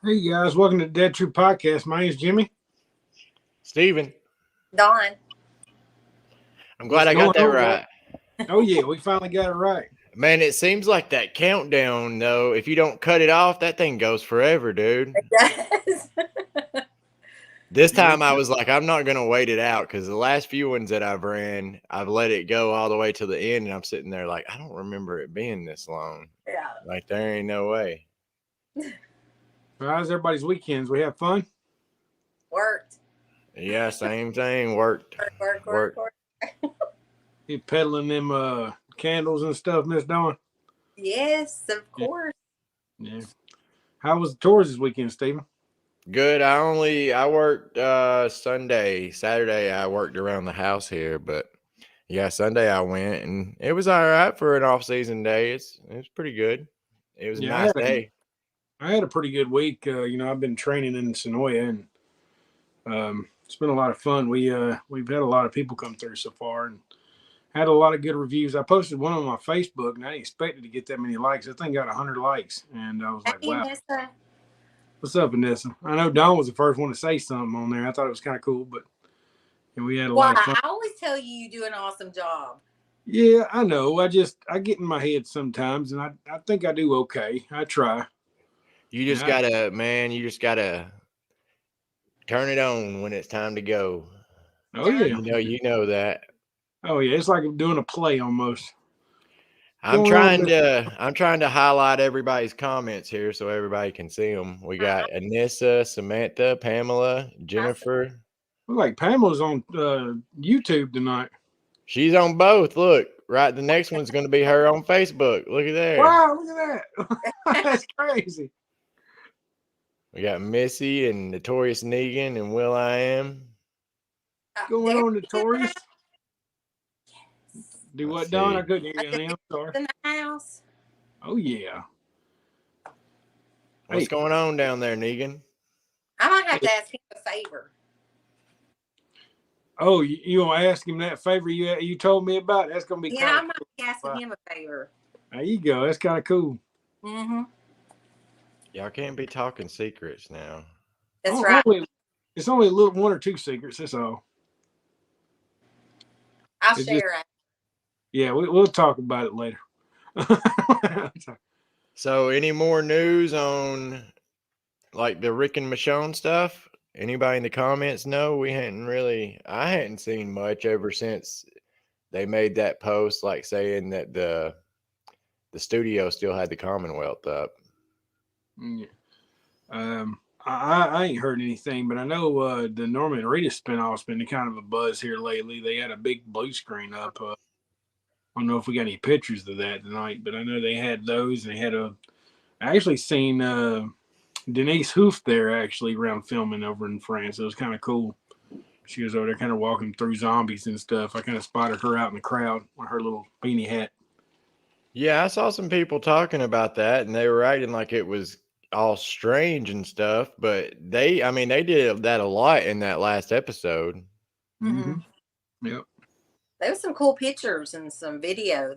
Hey guys, welcome to the Dead True Podcast. My name's Jimmy. Steven. Dawn. I'm glad I got that right. Oh yeah, we finally got it right. Man, it seems like that countdown, though, if you don't cut it off, that thing goes forever, dude. It does. This time I was like, I'm not going to wait it out because the last few ones that I've ran, I've let it go all the way to the end, and I'm sitting there like, I don't remember it being this long. Yeah. Like, there ain't no way. Well, how's everybody's weekends? We have fun? Worked. Yeah, same thing. Worked. Work. You peddling them candles and stuff, Miss Dawn? Yes, of course. Yeah. How was the tours this weekend, Stephen? Good. I worked Sunday. Saturday I worked around the house here, but yeah, Sunday I went and it was all right for an off-season day. It was pretty good. It was a nice day. I had a pretty good week. I've been training in Sonoya, and it's been a lot of fun. We've had a lot of people come through so far, and had a lot of good reviews. I posted one on my Facebook, and I didn't expect it to get that many likes. That thing got 100 likes, and I was like, wow. Vanessa. What's up, Vanessa? I know Dawn was the first one to say something on there. I thought it was kind of cool, but we had a lot of fun. I always tell you do an awesome job. Yeah, I know. I get in my head sometimes, and I think I do okay. I try. You just gotta turn it on when it's time to go. Oh yeah. You know that. Oh yeah. It's like I'm doing a play almost. I'm trying to highlight everybody's comments here so everybody can see them. We got Anissa, Samantha, Pamela, Jennifer. Look like Pamela's on YouTube tonight. She's on both. Look, right. The next one's going to be her on Facebook. Look at there. Wow, look at that. That's crazy. We got Missy and Notorious Negan and Will I Am. Going on, Notorious. Do what, Don? I couldn't hear you. I'm sorry. In the house. Oh yeah. What's going on down there, Negan? I might have to ask him a favor. Oh, you want to ask him that favor you told me about? That's going to be I might be asking him a favor. There you go. That's kind of cool. Mm-hmm. Y'all can't be talking secrets now. That's right. It's only a little one or two secrets. That's all. I'll share it. Yeah, we'll talk about it later. So, any more news on like the Rick and Michonne stuff? Anybody in the comments know? I hadn't seen much ever since they made that post, like saying that the studio still had the Commonwealth up. Yeah. I ain't heard anything, but I know the Norman Reedus spinoff's been kind of a buzz here lately. They had a big blue screen up. I don't know if we got any pictures of that tonight, but I know they had those, and they had I actually seen Denise Hoof there actually around filming over in France. It was kind of cool. She was over there kind of walking through zombies and stuff. I kind of spotted her out in the crowd with her little beanie hat. Yeah, I saw some people talking about that, and they were acting like it was all strange and stuff, but they did that a lot in that last episode. Mm-hmm. Yep. There was some cool pictures and some video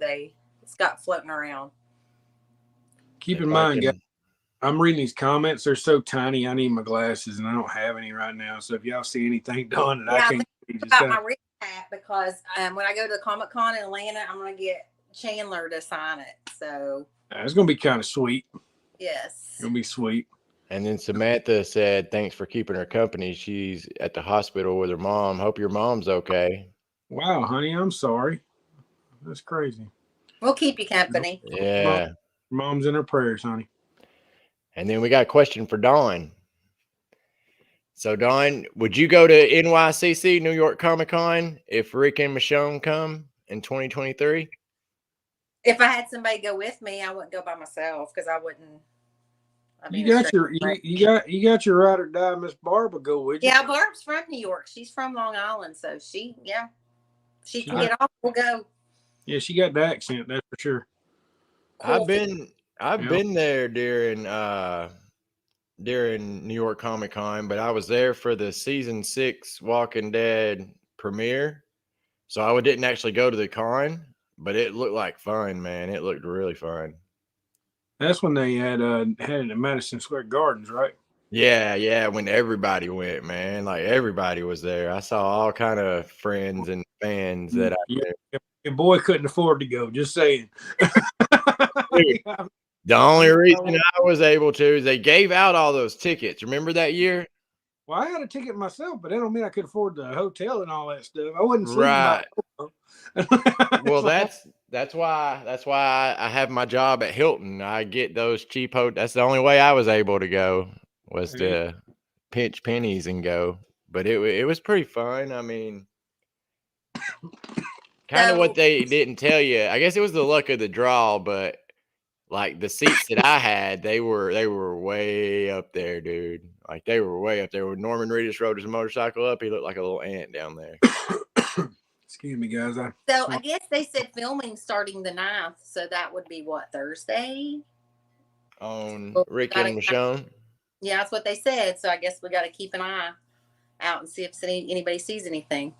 it's got floating around. Keep in mind, guys, I'm reading these comments. They're so tiny. I need my glasses, and I don't have any right now. So if y'all see anything done that I can't see, just about my recap, because when I go to the Comic-Con in Atlanta, I'm going to get Chandler to sign it. So it's going to be kind of sweet. Yes. It's going to be sweet. And then Samantha said, thanks for keeping her company. She's at the hospital with her mom. Hope your mom's okay. Wow, honey, I'm sorry. That's crazy. We'll keep you company. Yeah. Mom's in her prayers, honey. And then we got a question for Dawn. So, Dawn, would you go to NYCC, New York Comic-Con, if Rick and Michonne come in 2023? If I had somebody go with me, I wouldn't go by myself because I You got your you got your ride or die, Miss Barb, go with you. Yeah, Barb's from New York. She's from Long Island, so she can get off. We'll go. Yeah, she got the accent, that's for sure. I've been there during New York Comic Con, but I was there for the season 6 Walking Dead premiere. So I didn't actually go to the con, but it looked like fun, man. It looked really fun. That's when they had it at Madison Square Gardens, right? Yeah, when everybody went, man. Like everybody was there. I saw all kind of friends and fans that Your boy couldn't afford to go, just saying. The only reason I was able to is they gave out all those tickets. Remember that year? Well, I had a ticket myself, but that don't mean I could afford the hotel and all that stuff. I wasn't sleeping Right. Well, So- that's why I have my job at Hilton. I get those cheap hotels. That's the only way I was able to go was to pinch pennies and go. But it was pretty fun. I mean, kind of what they didn't tell you. I guess it was the luck of the draw, but like the seats that I had, they were way up there, dude. Like they were way up there. When Norman Reedus rode his motorcycle up, he looked like a little ant down there. Excuse me, guys. So I guess they said filming starting the 9th, so that would be what, Thursday? On Well, Rick and Michonne. Yeah, that's what they said. So I guess we got to keep an eye out and see if anybody sees anything.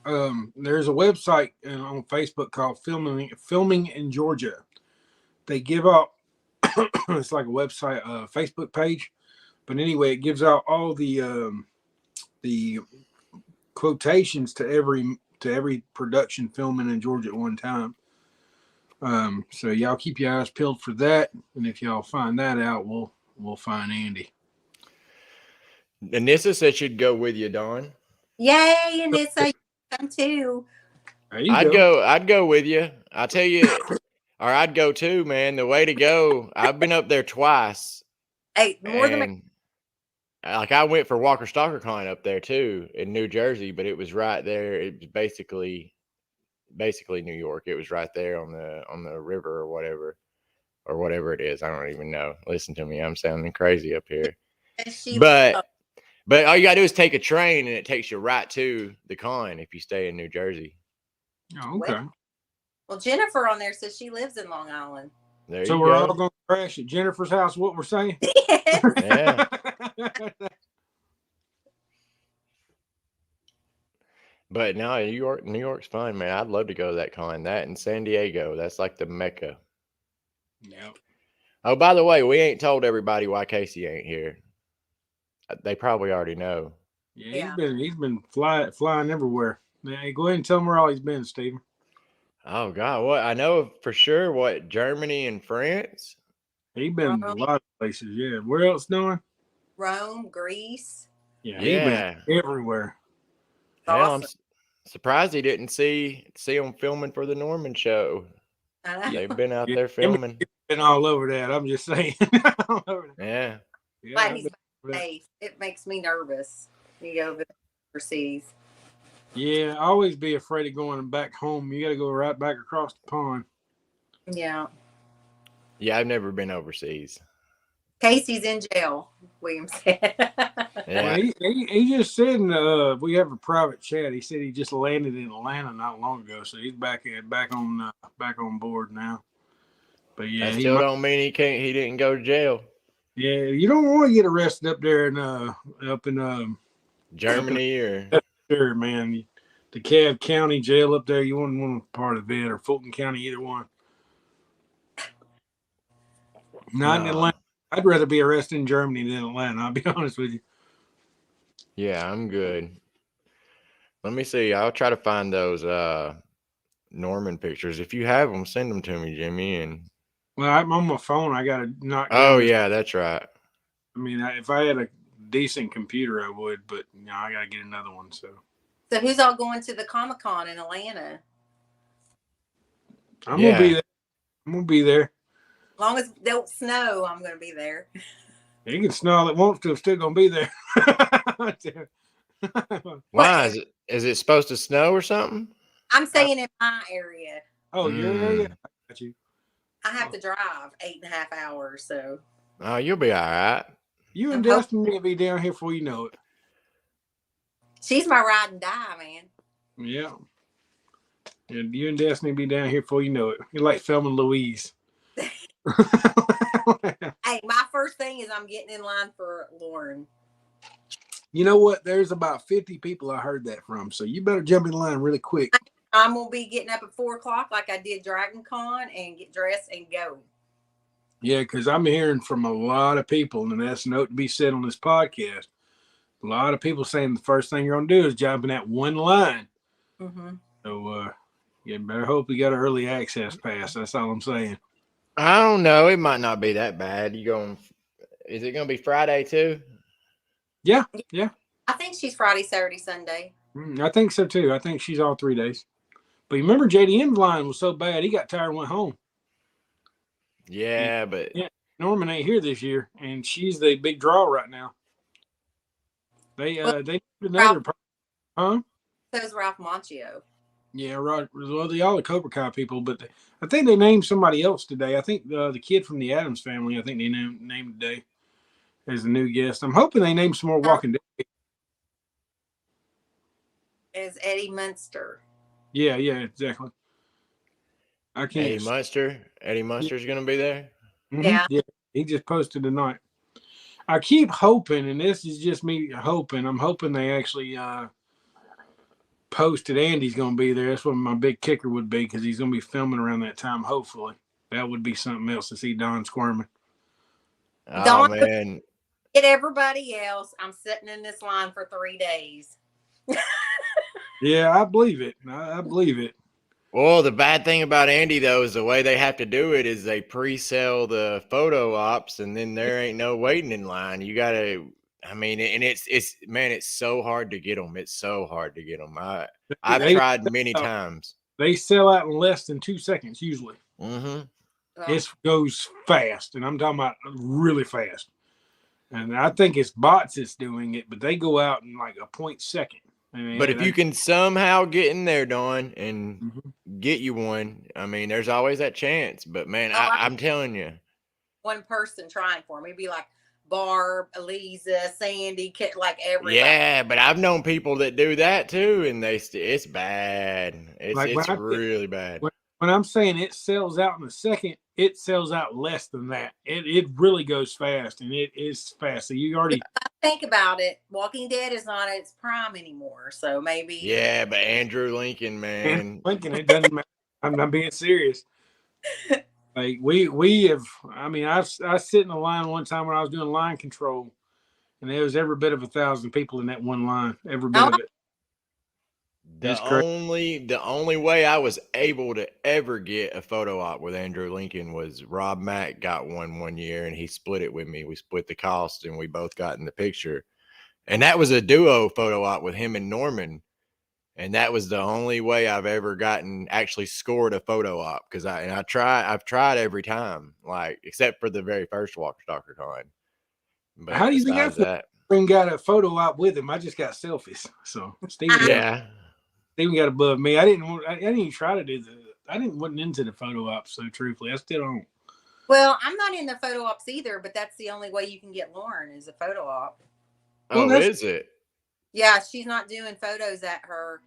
There's a website on Facebook called Filming in Georgia. They give out it's like a website, Facebook page, but anyway, it gives out all the quotations to every production filming in Georgia at one time. So y'all keep your eyes peeled for that, and if y'all find that out, we'll find Andy. Anissa said she'd go with you, Dawn. Yay, and it's a come too. I'd go with you. I'll tell you, or I'd go too, man. The way to go. I've been up there twice. Hey, more than like I went for Walker Stalker Con up there too in New Jersey, but it was right there. It was basically New York. It was right there on the river or whatever it is. I don't even know. Listen to me, I'm sounding crazy up here. But all you gotta do is take a train, and it takes you right to the con if you stay in New Jersey. Oh, okay. Well, Jennifer on there says she lives in Long Island. So we're all going to crash at Jennifer's house. What we're saying? Yeah. But no, New York's fun, man. I'd love to go to that con. That and San Diego. That's like the Mecca. Yeah. Oh, by the way, we ain't told everybody why Casey ain't here. They probably already know. Yeah, he's been flying everywhere. Hey, go ahead and tell him where all he's been, Stephen. Oh God, what I know for sure, what Germany and France. He's been a lot of places. Yeah, where else, Noah? Rome, Greece. Yeah, he's been everywhere. Hell, awesome. I'm surprised he didn't see him filming for the Norman show. They've been out there filming. He's been all over that. I'm just saying. Yeah. Like he's safe. It makes me nervous. You go overseas. Yeah, always be afraid of going back home. You got to go right back across the pond. Yeah. Yeah, I've never been overseas. Casey's in jail, William said. Yeah. Well, he just said we have a private chat. He said he just landed in Atlanta not long ago, so he's back on board now. But yeah, that still don't mean he didn't go to jail. Yeah, you don't want to get arrested up there in up in Germany or sure, man. The Cobb County jail up there, you wouldn't want part of it, or Fulton County, either one. Not in Atlanta. I'd rather be arrested in Germany than Atlanta. I'll be honest with you. Yeah, I'm good. Let me see. I'll try to find those Norman pictures. If you have them, send them to me, Jimmy. And well, I'm on my phone. I got to knock. Oh yeah, that's right. I mean, if I had a decent computer, I would, but I got to get another one. So who's all going to the Comic-Con in Atlanta? I'm gonna be there. I'm gonna be there. As long as it don't snow, I'm gonna be there. It can snow all it wants to. I'm still gonna be there. Why is it supposed to snow or something? I'm saying in my area. Oh, your area? I got you. I have to drive 8.5 hours, so Oh, you'll be all right. You and I'm hope- Dustin will be down here before you know it. She's my ride and die, man. Yeah. And you and Destiny be down here before you know it. You're like Thelma and Louise. Hey, my first thing is I'm getting in line for Lauren. You know what? There's about 50 people I heard that from. So you better jump in line really quick. I'm gonna be getting up at 4:00 like I did Dragon Con and get dressed and go. Yeah, because I'm hearing from a lot of people, and that's a note to be said on this podcast. A lot of people saying the first thing you're gonna do is jump in that one line. Mm-hmm. So you better hope we got an early access pass. That's all I'm saying. I don't know. It might not be that bad. Is it going to be Friday too? Yeah. I think she's Friday, Saturday, Sunday. I think so too. I think she's all 3 days. But you remember JDM's line was so bad he got tired and went home. Yeah, but Norman ain't here this year, and she's the big draw right now. They need another huh? So's Ralph Macchio. Yeah, right. Well, all the Cobra Kai people, but I think they named somebody else today. I think the kid from the Addams family. I think they named today as a new guest. I'm hoping they name some more Walking Dead. Is Eddie Munster. Yeah, exactly. I can't. Eddie Munster's going to be there. Yeah. He just posted tonight. I keep hoping, and this is just me hoping. I'm hoping they actually posted Andy's going to be there. That's what my big kicker would be because he's going to be filming around that time. Hopefully, that would be something else to see Don squirming. Oh Don, man! Get everybody else. I'm sitting in this line for 3 days. Yeah, I believe it. I believe it. Well, the bad thing about Andy though is the way they have to do it is they pre-sell the photo ops, and then there ain't no waiting in line. You gotta. I mean, and it's so hard to get them. It's so hard to get them. I've tried many times. They sell out in less than 2 seconds usually. Mm-hmm. It goes fast, and I'm talking about really fast. And I think it's bots that's doing it, but they go out in like a 0.2 second. I mean, But if you can somehow get in there, Dawn, and get you one, I mean, there's always that chance. But man, I'm telling you, one person trying for me, be like Barb, Eliza, Sandy, like everybody. Yeah, but I've known people that do that too, and it's bad. It's really bad. When I'm saying it sells out in a second, it sells out less than that. It really goes fast, and it is fast. So you already think about it. Walking Dead is not at its prime anymore, so maybe. Yeah, but Andrew Lincoln, man. Lincoln, it doesn't matter. I'm not being serious. Like we have. I mean, I sit in a line one time when I was doing line control, and there was every bit of 1,000 people in that one line. Every bit of it. The only way I was able to ever get a photo op with Andrew Lincoln was Rob Mack got one year, and he split it with me. We split the cost, and we both got in the picture. And that was a duo photo op with him and Norman. And that was the only way I've ever actually scored a photo op, because I've tried every time, like except for the very first Walker Stalker Con. But how do you think I got a photo op with him? I just got selfies. So Steven got above me. I didn't even try to do wasn't into the photo ops. So truthfully, I still don't. Well, I'm not in the photo ops either, but that's the only way you can get Lauren is a photo op. Oh, is it? Yeah, she's not doing photos at her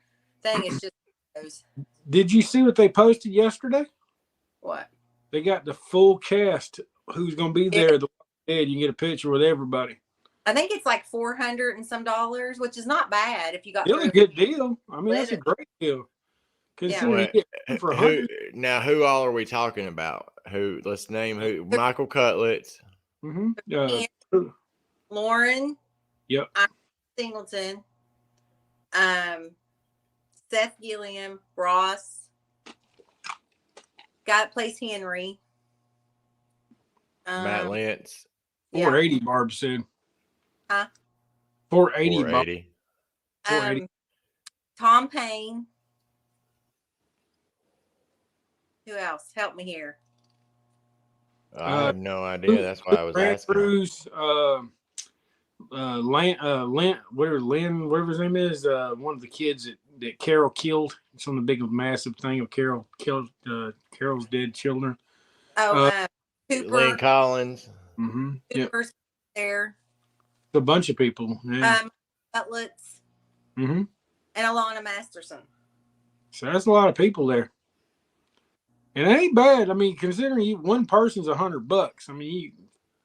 thing. It's just photos. Did you see what they posted yesterday? What? They got the full cast who's going to be there. You can get a picture with everybody. I think it's like $400 and some, which is not bad if you got. It's a good deal. I mean, that's a great deal. Yeah. Now, who all are we talking about? Let's name who. Michael Cutlets. Mm-hmm. Lauren. Yep. Singleton. Seth Gilliam. Ross. Guy that plays Henry. Matt Lentz. 480, Barb said. Huh? 480. 480. Tom Payne. Who else? Help me here. I have no idea. That's why I was asking. Cruz, Lynn, whatever his name is, one of the kids that Carol killed. It's on the big massive thing of Carol killed Carol's dead children. Cooper. Lynn Collins. Mm-hmm. Yep. Coopers there. A bunch of people. Yeah. Cutlets Mm-hmm. and Alana Masterson. So that's a lot of people there. And it ain't bad. I mean, considering one person's $100. I mean,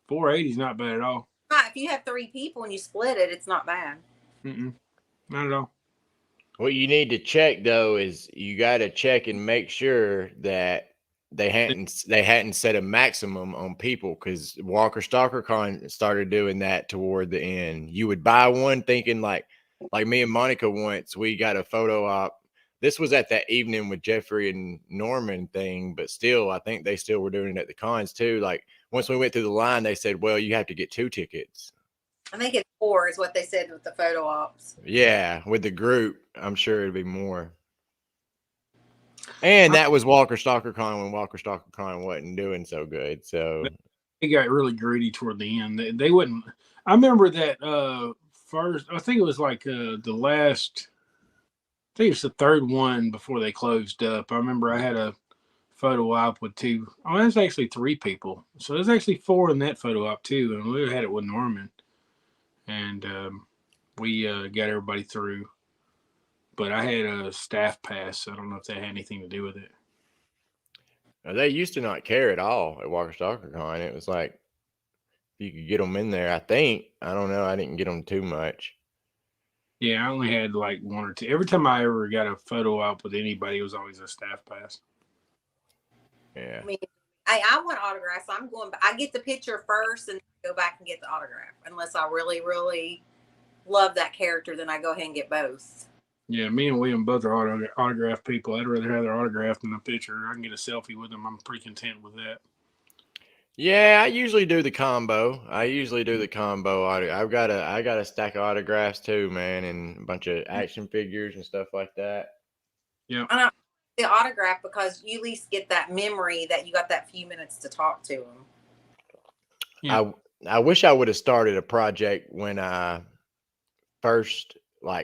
480 is not bad at all. Right, if you have 3 people and you split it, it's not bad. Mm-mm. Not at all. What you need to check though is you got to check and make sure that they hadn't set a maximum on people, because Walker Stalker Con started doing that toward the end. You would buy one thinking like me and Monica once, we got a photo op. This was at that evening with Jeffrey and Norman thing, but still, I think they still were doing it at the cons too. Like once we went through the line, they said, well, you have to get 2 tickets. I think it's 4 is what they said with the photo ops. Yeah, with the group, I'm sure it'd be more. And that was Walker Stalker Con when Walker Stalker Con wasn't doing so good. So it got really greedy toward the end. They wouldn't. I remember that first. I think it was like the last. I think it's the third one before they closed up. I remember I had a photo op with 2. Oh, there's actually 3 people. So there's actually 4 in that photo op too, and we had it with Norman, and we got everybody through. But I had a staff pass. So I don't know if that had anything to do with it. they used to not care at all at Walker Stalker Con. It was like you could get them in there. I think, I don't know. I didn't get them too much. Yeah, I only had like 1 or 2. Every time I ever got a photo op with anybody, it was always a staff pass. Yeah. I mean, I want autographs. I'm going. I get the picture first and go back and get the autograph. Unless I really, really love that character, then I go ahead and get both. Yeah, me and William both are autograph people. I'd rather have their autograph than a picture. I can get a selfie with them. I'm pretty content with that. Yeah, I usually do the combo. I got a stack of autographs too, man, and a bunch of action figures and stuff like that. Yeah. The autograph, because you at least get that memory that you got that few minutes to talk to them. Yeah. I wish I would have started a project when I first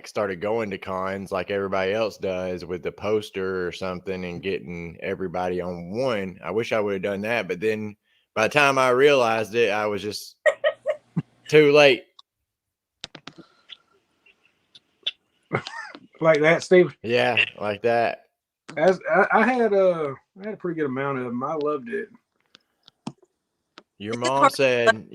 started going to cons like everybody else does, with the poster or something and getting everybody on one. I wish I would have done that, but then by the time I realized it, I was just too late. Like that, Steve? Yeah, like that. I had a pretty good amount of them. I loved it. Your mom said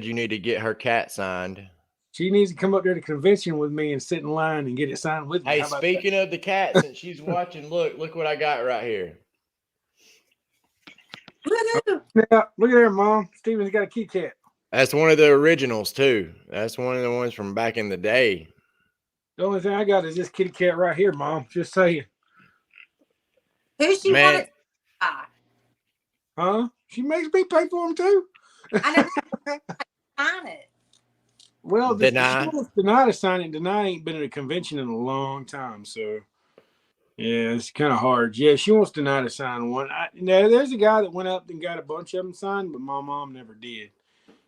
you need to get her cat signed. She needs to come up there to the convention with me and sit in line and get it signed with me. Hey, speaking of the cat, since she's watching, look what I got right here. Yeah, look at there, Mom. Steven's got a kitty cat. That's one of the originals too. That's one of the ones from back in the day. The only thing I got is this kitty cat right here, Mom. Just saying. Who's she want to buy? Huh? She makes me pay for them too. I know. Sign it. Well, Deny to sign it. Deny ain't been at a convention in a long time, so yeah, it's kind of hard. Yeah, she wants Deny to sign one. There's a guy that went up and got a bunch of them signed, but my mom never did.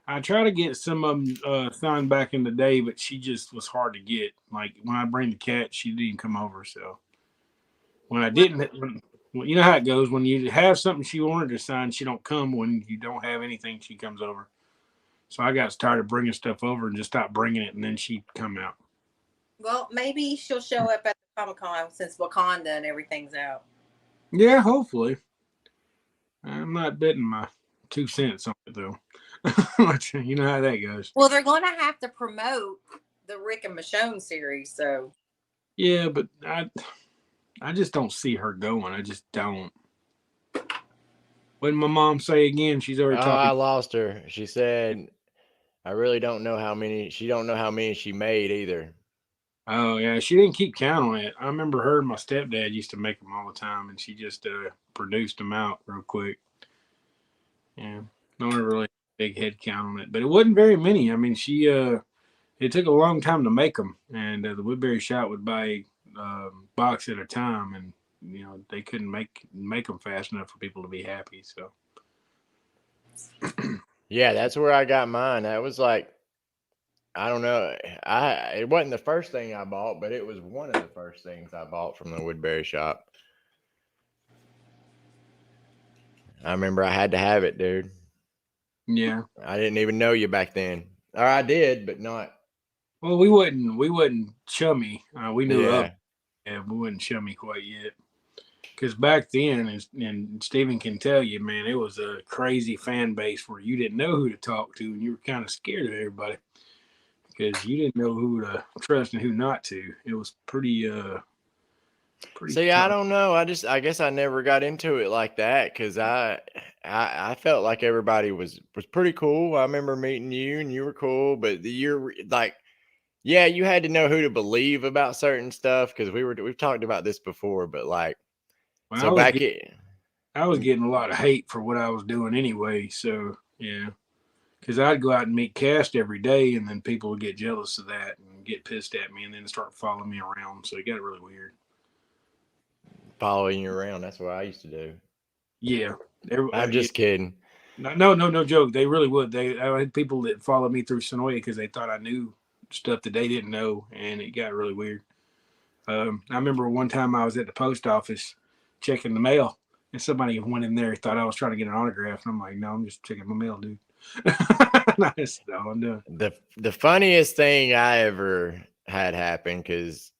I tried to get some of them signed back in the day, but she just was hard to get. Like when I bring the cat, she didn't come over. So when I didn't, you know how it goes. When you have something she wanted to sign, she don't come. When you don't have anything, she comes over. So I got tired of bringing stuff over and just stopped bringing it, and then she'd come out. Well, maybe she'll show up at the Comic-Con since Wakanda and everything's out. Yeah, hopefully. I'm not betting my 2 cents on it, though. You know how that goes. Well, they're going to have to promote the Rick and Michonne series, so. Yeah, but I just don't see her going. I just don't. What did my mom say again? She's already talking. I lost her. She said, I really don't know how many. She don't know how many she made either. Oh, yeah. She didn't keep count on it. I remember her and my stepdad used to make them all the time, and she just produced them out real quick. Yeah. Don't have really big head count on it, but it wasn't very many. I mean, it took a long time to make them, and the Woodbury Shop would buy box at a time, and you know they couldn't make them fast enough for people to be happy. So yeah, that's where I got mine. That was like, I don't know. It wasn't the first thing I bought, but it was one of the first things I bought from the Woodbury Shop. I remember I had to have it, dude. Yeah. I didn't even know you back then, or I did, but not. Well, we wasn't chummy. We knew of. Yeah, Yeah, we wasn't chummy quite yet. Because back then, and Steven can tell you, man, it was a crazy fan base where you didn't know who to talk to, and you were kind of scared of everybody because you didn't know who to trust and who not to. It was pretty see, I tough. don't know. I guess I never got into it like that because I felt like everybody was pretty cool. I remember meeting you and you were cool, but you're like, yeah, you had to know who to believe about certain stuff because we've talked about this before, but like, Well, so back I was getting a lot of hate for what I was doing anyway. So yeah, because I'd go out and meet Cast every day, and then people would get jealous of that and get pissed at me, and then start following me around. So it got really weird. following you around, that's what I used to do. Yeah, I'm yeah. just kidding. No joke. They really would. I had people that followed me through Sonoya because they thought I knew stuff that they didn't know, and it got really weird. I remember one time I was at the post office checking the mail, and somebody went in there thought I was trying to get an autograph, and I'm like, no, I'm just checking my mail, dude. I said, no, I'm done. The funniest thing I ever had happen, because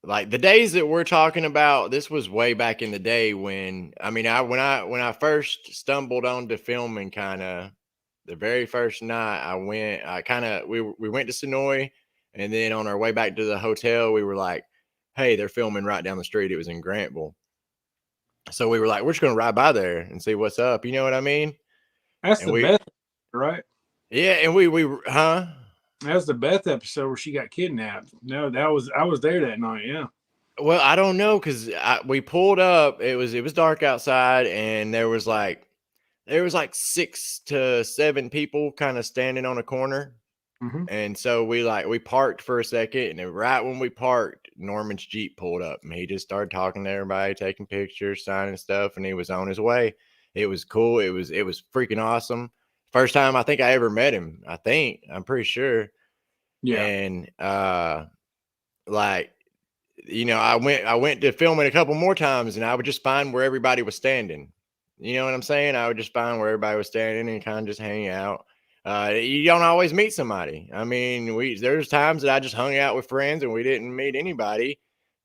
like the days that we're talking about, this was way back in the day when when I first stumbled onto filming, kind of the very first night we went to Sonoy, and then on our way back to the hotel we were like, hey, they're filming right down the street. It was in Grantville, so we were like, we're just gonna ride by there and see what's up, you know what I mean? That's And the we Beth, right? yeah, and we huh. That's the Beth episode where she got kidnapped. No, I was there that night. Yeah. Well, I don't know because we pulled up. It was dark outside, and there was like 6 to 7 people kind of standing on a corner. Mm-hmm. And so we parked for a second, and then right when we parked, Norman's Jeep pulled up, and he just started talking to everybody, taking pictures, signing stuff, and he was on his way. It was cool. It was freaking awesome. First time I think I ever met him. I'm pretty sure. Yeah. And like, I went to film it a couple more times, and I would just find where everybody was standing. You know what I'm saying? I would just find where everybody was standing and kind of just hang out. You don't always meet somebody. I mean, there's times that I just hung out with friends and we didn't meet anybody.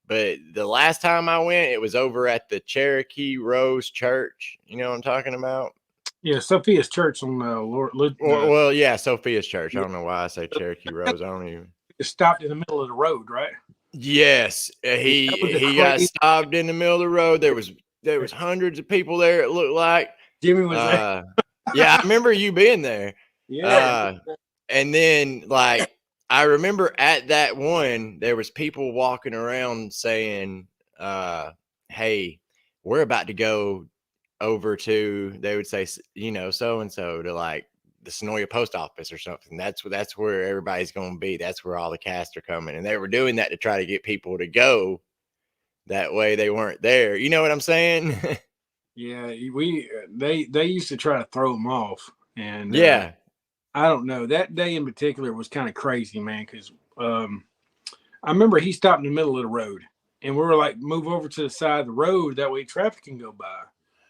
But the last time I went, it was over at the Cherokee Rose Church. You know what I'm talking about? Yeah. Sophia's church on Well, yeah, Sophia's church. I don't know why I say Cherokee Rose. I don't even. stopped in the middle of the road, right? Yes, That was the he got crazy. stopped in the middle of the road. There was hundreds of people there. It looked like. Jimmy was there. Yeah, I remember you being there. Yeah. And then like I remember at that one, there was people walking around saying, "Hey, we're about to go over to." They would say, so and so to like the Sonoya post office or something. That's where everybody's going to be. That's where all the cast are coming, and they were doing that to try to get people to go. That way, they weren't there. You know what I'm saying? Yeah, they used to try to throw them off, and Yeah. I don't know. That day in particular was kind of crazy, man. Because I remember he stopped in the middle of the road, and we were like, "Move over to the side of the road. That way, traffic can go by."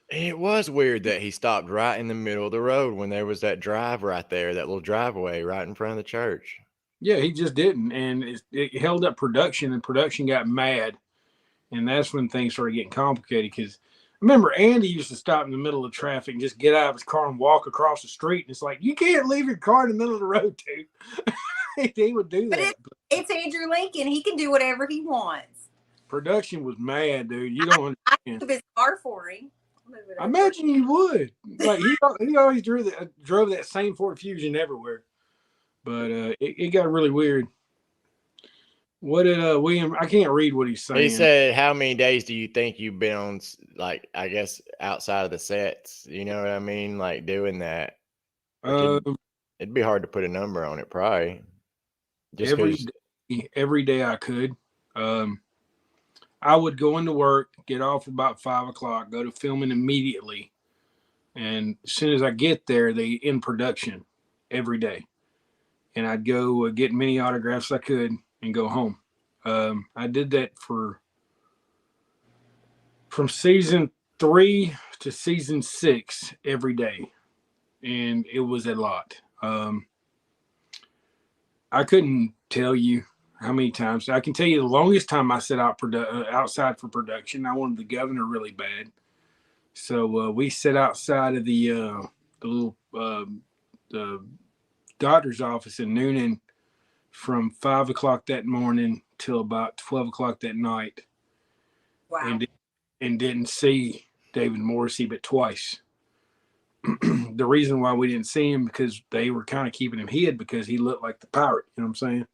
It was weird that he stopped right in the middle of the road when there was that drive right there, that little driveway right in front of the church. Yeah, he just didn't, and it held up production, and production got mad, and that's when things started getting complicated. Because remember, Andy used to stop in the middle of traffic and just get out of his car and walk across the street, and it's like you can't leave your car in the middle of the road, dude. He would do But that. it's Andrew Lincoln. He can do whatever he wants. Production was mad, dude. You don't I understand. move his car for him. I imagine you would. Like he always drove that same Ford Fusion everywhere, but it got really weird. What did William? I can't read what he's saying. He said, "How many days do you think you've been on? Like, I guess outside of the sets, you know what I mean? Like doing that. Uh, It'd be hard to put a number on it, probably. Just every day I could. I would go into work, get off about 5 o'clock, go to filming immediately, and as soon as I get there, they in production every day, and I'd go get many autographs I could and go home. I did that from season 3 to season 6 every day. and it was a lot. I couldn't tell you how many times. I can tell you the longest time I sat outside for production. I wanted the governor really bad, so we sat outside of the little the doctor's office in Noonan from 5 o'clock that morning till about 12 o'clock that night. Wow. And didn't see David Morrissey but twice. The reason why we didn't see him because they were kind of keeping him hid because he looked like the pirate. You know what I'm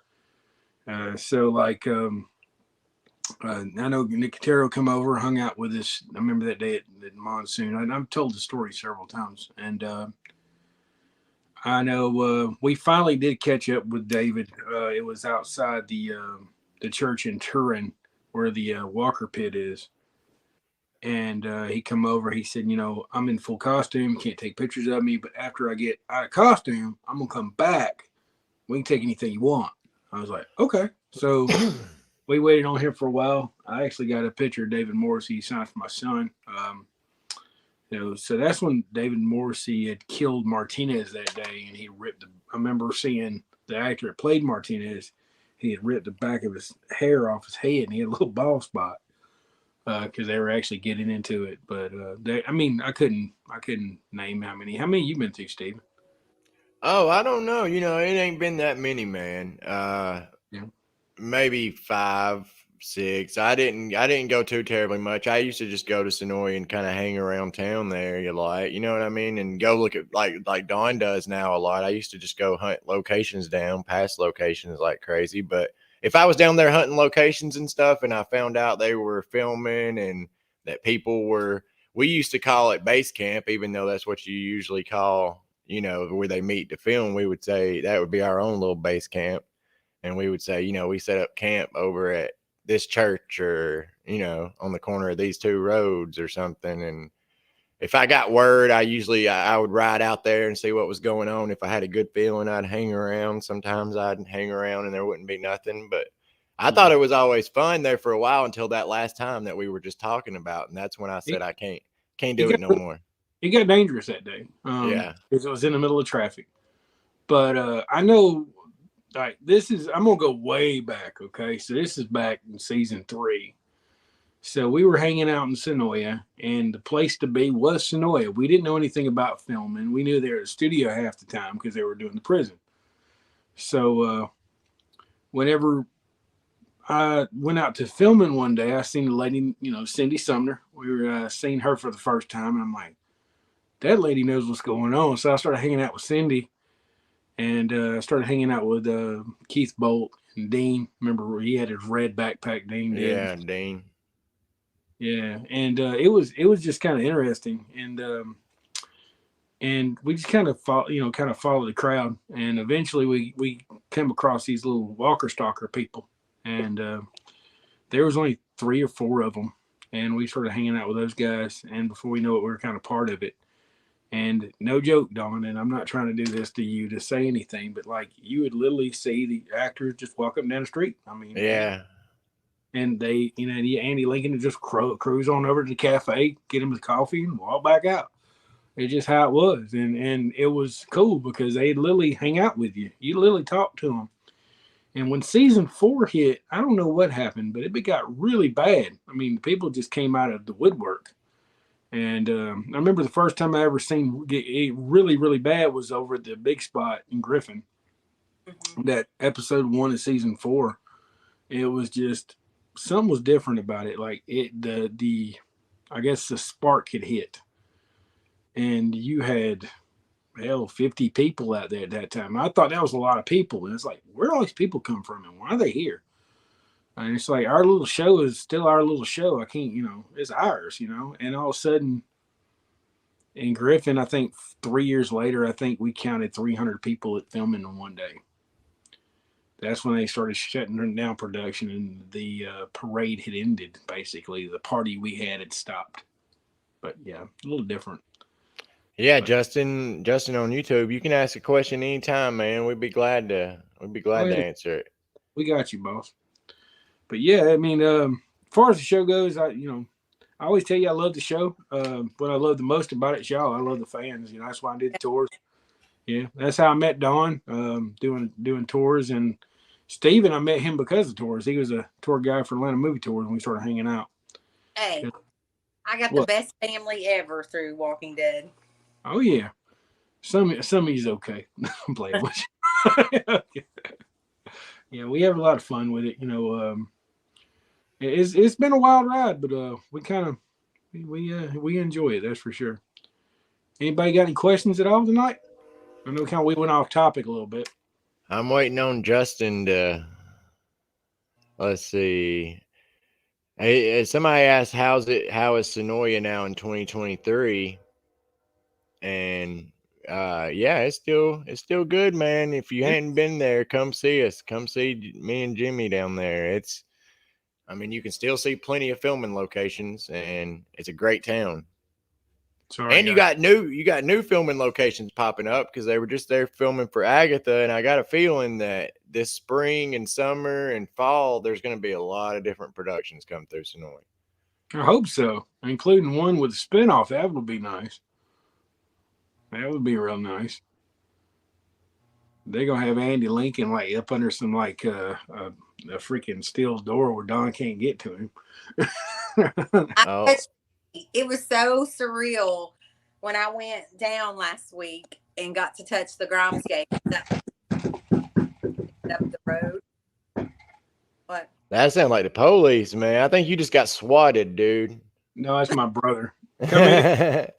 saying? So like, I know Nick Cotero come over, hung out with us. I remember that day at Monsoon. I've told the story several times, and I know we finally did catch up with David. It was outside the church in Turin where the Walker Pit is. And he come over. He said, I'm in full costume. Can't take pictures of me. But after I get out of costume, I'm going to come back. We can take anything you want. I was like, okay. So we waited on him for a while. I actually got a picture of David Morrissey. He signed for my son. So that's when David Morrissey had killed Martinez that day. And he ripped I remember seeing the actor that played Martinez. He had ripped the back of his hair off his head and he had a little bald spot. Because they were actually getting into it, but I couldn't name how many. How many you been to, Steve? Oh, I don't know. It ain't been that many, man. Maybe 5, 6. I didn't go too terribly much. I used to just go to Sonoy and kind of hang around town there. You know what I mean, and go look at like Dawn does now a lot. I used to just go hunt locations down, past locations like crazy, but. If I was down there hunting locations and stuff and I found out they were filming and that people we used to call it base camp, even though that's what you usually call, where they meet to film, we would say that would be our own little base camp. And we would say, we set up camp over at this church or, on the corner of these 2 roads or something. And if I got word, I would ride out there and see what was going on. If I had a good feeling, I'd hang around. Sometimes I'd hang around and there wouldn't be nothing. But I thought it was always fun there for a while until that last time that we were just talking about. And that's when I said I can't do it no more. It got dangerous that day. Yeah. Because it was in the middle of traffic. But I know, like, I'm going to go way back, okay? So this is back in season 3. So we were hanging out in Sonoya, and the place to be was Sonoya. We didn't know anything about filming. We knew they were at the studio half the time because they were doing the prison. So whenever I went out to filming one day, I seen the lady, Cindy Sumner. We were seeing her for the first time, and I'm like, that lady knows what's going on. So I started hanging out with Cindy, and started hanging out with Keith Bolt and Dean. Remember, he had his red backpack, Dean did. Yeah, Dean. Yeah, and it was just kind of interesting, and we just kind of follow the crowd, and eventually we came across these little Walker Stalker people, and there was only 3 or 4 of them, and we started hanging out with those guys, and before we know it, we were kind of part of it. And no joke, Don, and I'm not trying to do this to you to say anything, but like you would literally see the actors just walk up and down the street. I mean, yeah. And they, Andy Lincoln would just cruise on over to the cafe, get him his coffee, and walk back out. It's just how it was. And it was cool because they'd literally hang out with you. You literally talk to them. And when season 4 hit, I don't know what happened, but it got really bad. I mean, people just came out of the woodwork. And I remember the first time I ever seen it really, really bad was over at the Big Spot in Griffin. Mm-hmm. That episode 1 of season 4. It was just... something was different about it. Like I guess the spark had hit, and you had 50 people out there at that time. I thought that was a lot of people, and it's like, where do all these people come from, and why are they here? And it's like, our little show is still our little show. I can't, it's ours, And all of a sudden, in Griffin, I think 3 years later, I think we counted 300 people at filming in one day. That's when they started shutting down production, and the parade had ended. Basically, the party we had stopped. But yeah, a little different. Yeah, but Justin on YouTube, you can ask a question anytime, man. We'd be glad to answer it. We got you, boss. But yeah, I mean, as far as the show goes, I always tell you I love the show. What I love the most about it is y'all. I love the fans. You know, that's why I did the tours. Yeah, that's how I met Don, doing tours, and Steven, I met him because of tours. He was a tour guy for Atlanta Movie Tours, and we started hanging out. Hey, I got the What? best family ever through Walking Dead. Oh yeah, some of he's okay. I'm playing with you. Yeah, we have a lot of fun with it. You know, it's been a wild ride, but we kind of we enjoy it. That's for sure. Anybody got any questions at all tonight? I know kind of we went off topic a little bit. I'm waiting on Justin to. Let's see. Hey, somebody asked, how is Sonoya now in 2023? And yeah, it's still good, man. If you hadn't been there, come see us. Come see me and Jimmy down there. I mean, you can still see plenty of filming locations, and it's a great town. Sorry, and you got new filming locations popping up because they were just there filming for Agatha, and I got a feeling that this spring and summer and fall there's going to be a lot of different productions come through Sonoy. I hope so, including one with a spinoff. That would be nice. That would be real nice. They're gonna have Andy Lincoln like up under some like a freaking steel door where Don can't get to him. Oh. It was so surreal when I went down last week and got to touch the Gromsgate up the road. What? That sounds like the police, man. I think you just got swatted, dude. No, that's my brother. Come in.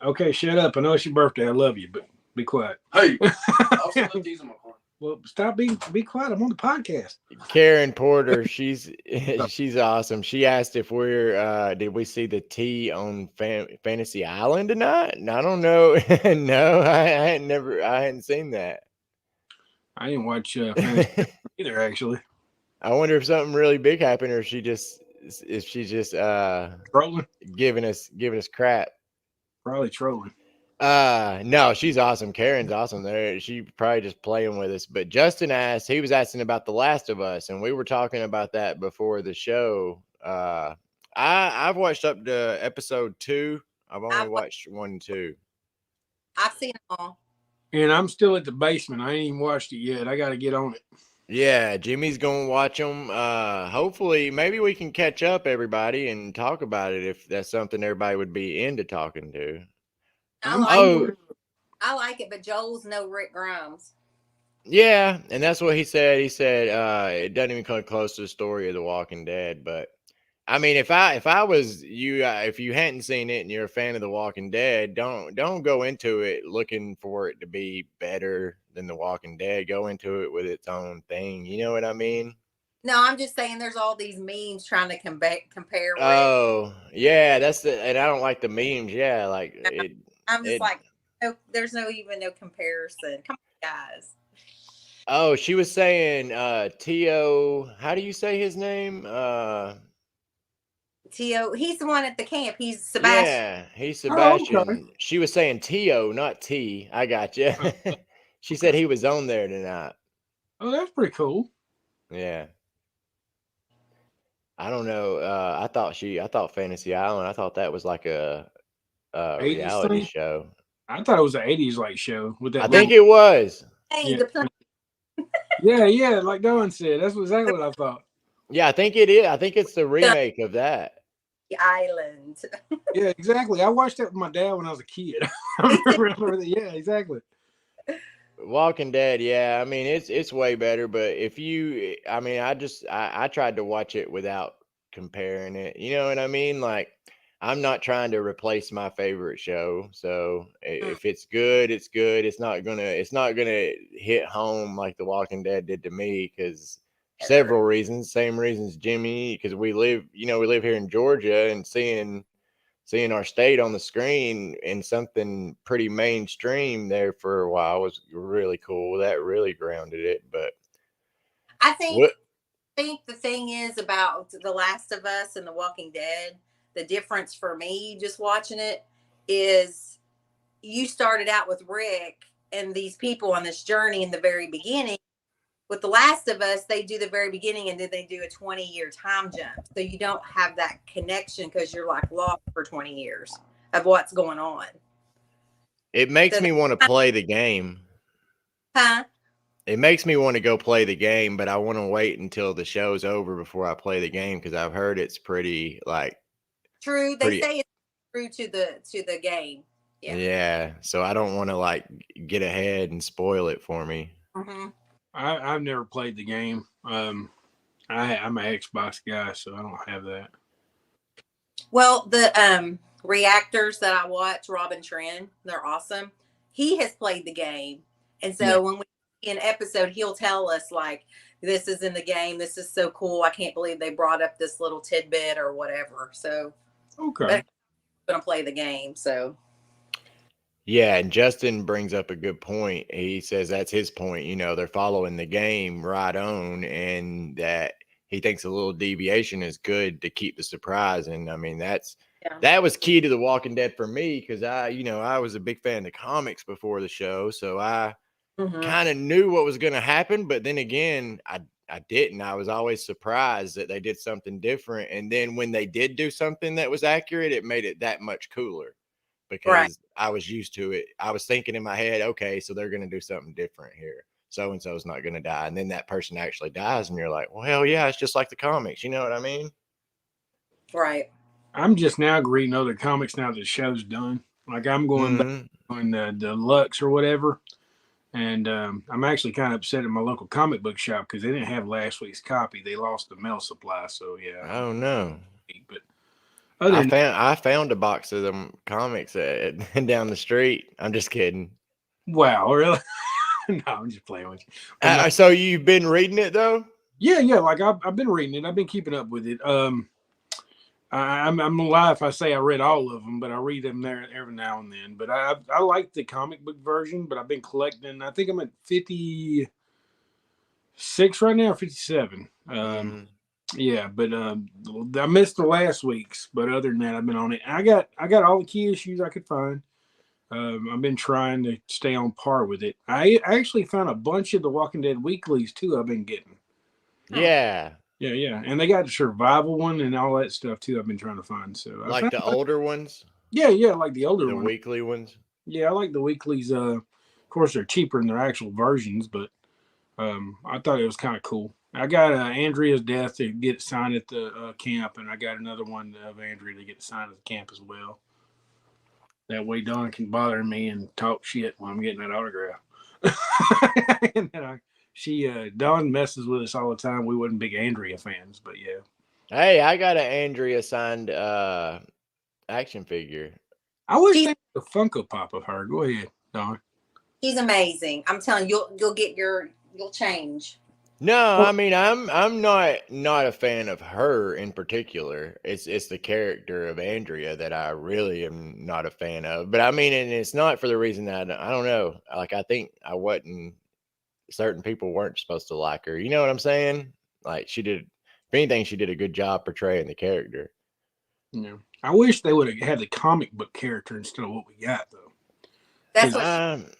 Okay, shut up. I know it's your birthday. I love you, but be quiet. Hey, I'll still left these in my car. Well, stop being be quiet. I'm on the podcast. Karen Porter, she's awesome. She asked if did we see the tea on Fantasy Island tonight? And I don't know. No, I hadn't seen that. I didn't watch Fantasy either, actually. I wonder if something really big happened, or if she's just trolling, giving us crap. Probably trolling. No, she's awesome. Karen's awesome. There, she probably just playing with us. But Justin he was asking about The Last of Us, and we were talking about that before the show. I've watched up to episode 2. I've only watched 1 and 2. I've seen them all. And I'm still at the basement. I ain't even watched it yet. I got to get on it. Yeah, Jimmy's gonna watch them. Hopefully, maybe we can catch up, everybody, and talk about it if that's something everybody would be into talking to. I like it, but Joel's no Rick Grimes. Yeah, and that's what he said. He said it doesn't even come close to the story of The Walking Dead. But I mean, if I was you, if you hadn't seen it and you're a fan of The Walking Dead, don't go into it looking for it to be better than The Walking Dead. Go into it with its own thing. You know what I mean? No, I'm just saying there's all these memes trying to compare. Oh, yeah, and I don't like the memes. Yeah, like I'm just like, no, there's no comparison. Come on, guys. Oh, she was saying Tio. How do you say his name? Tio. He's the one at the camp. He's Sebastian. Yeah, he's Sebastian. Oh, okay. She was saying Tio, not T. I got you. She said he was on there tonight. Oh, that's pretty cool. Yeah. I don't know. I thought Fantasy Island. I thought that was like a reality show. I thought it was an 80s like show with that. I think it was. Hey, yeah, like Dawn said. That's exactly what I thought. Yeah, I think it is. I think it's the remake of that. The Island. Yeah, exactly. I watched that with my dad when I was a kid. I remember that. Yeah, exactly. Walking Dead, yeah. I mean, it's way better, but I tried to watch it without comparing it. You know what I mean? Like, I'm not trying to replace my favorite show. So if it's good, it's good. It's not gonna hit home like The Walking Dead did to me, because several reasons, same reasons Jimmy, because we live here in Georgia, and seeing our state on the screen in something pretty mainstream there for a while was really cool. That really grounded it. But I think the thing is about The Last of Us and The Walking Dead, the difference for me just watching it is you started out with Rick and these people on this journey in the very beginning, with The Last of Us, they do the very beginning and then they do a 20-year time jump. So you don't have that connection because you're like lost for 20 years of what's going on. It makes So me want to play the game. Huh? It makes me want to go play the game, but I want to wait until the show's over before I play the game because I've heard it's pretty True. They pretty. say it's true to the game. Yeah. Yeah. So I don't want to get ahead and spoil it for me. Mm-hmm. I've never played the game. I'm an Xbox guy, so I don't have that. Well, the reactors that I watch, Robin Trent, they're awesome. He has played the game. And so when we in episode, he'll tell us like, this is in the game. This is so cool. I can't believe they brought up this little tidbit or whatever. So Okay. but I'm gonna play the game. So Yeah, and Justin brings up a good point. He says that's his point. You know, they're following the game right on, and that he thinks a little deviation is good to keep the surprise. And I mean, that was key to The Walking Dead for me because I was a big fan of the comics before the show, so I kind of knew what was going to happen. But then again, I didn't. I was always surprised that they did something different, and then when they did do something that was accurate, it made it that much cooler. Because I was used to it. I was thinking in my head, okay, so they're going to do something different here. So-and-so's not going to die. And then that person actually dies. And you're like, well, hell yeah, it's just like the comics. You know what I mean? right. I'm just now reading other comics now that the show's done. Like I'm going back on the deluxe or whatever. And I'm actually kind of upset at my local comic book shop because they didn't have last week's copy. They lost the mail supply. So, yeah. Oh, no. But I found a box of them comics down the street. I'm just kidding. Wow, really? No, I'm just playing with you. So you've been reading it though? Yeah. Like I've been reading it. I've been keeping up with it. I'm alive if I say I read all of them, but I read them there every now and then. But I like the comic book version, but I've been collecting. I think I'm at 56 right now, 57. Yeah, but I missed the last week's, but other than that, I've been on it. I got all the key issues I could find. I've been trying to stay on par with it. I actually found a bunch of the Walking Dead weeklies too. I've been getting. Yeah. Yeah, and they got the survival one and all that stuff too. I've been trying to find. So like the older ones. Yeah, like the older ones. The weekly ones. Yeah, I like the weeklies. Of course, they're cheaper than their actual versions, but I thought it was kind of cool. I got Andrea's death to get signed at the camp, and I got another one of Andrea to get signed at the camp as well. That way Dawn can bother me and talk shit when I'm getting that autograph. And then Dawn messes with us all the time. We wasn't big Andrea fans, but yeah. Hey, I got an Andrea signed action figure. I wish they had a Funko Pop of her. Go ahead, Dawn. She's amazing. I'm telling you, you'll change. No, I mean I'm not a fan of her in particular. It's the character of Andrea that I really am not a fan of. But I mean, and it's not for the reason that I don't know. Like I think certain people weren't supposed to like her. You know what I'm saying? Like if anything, she did a good job portraying the character. Yeah, I wish they would have had the comic book character instead of what we got though. That's what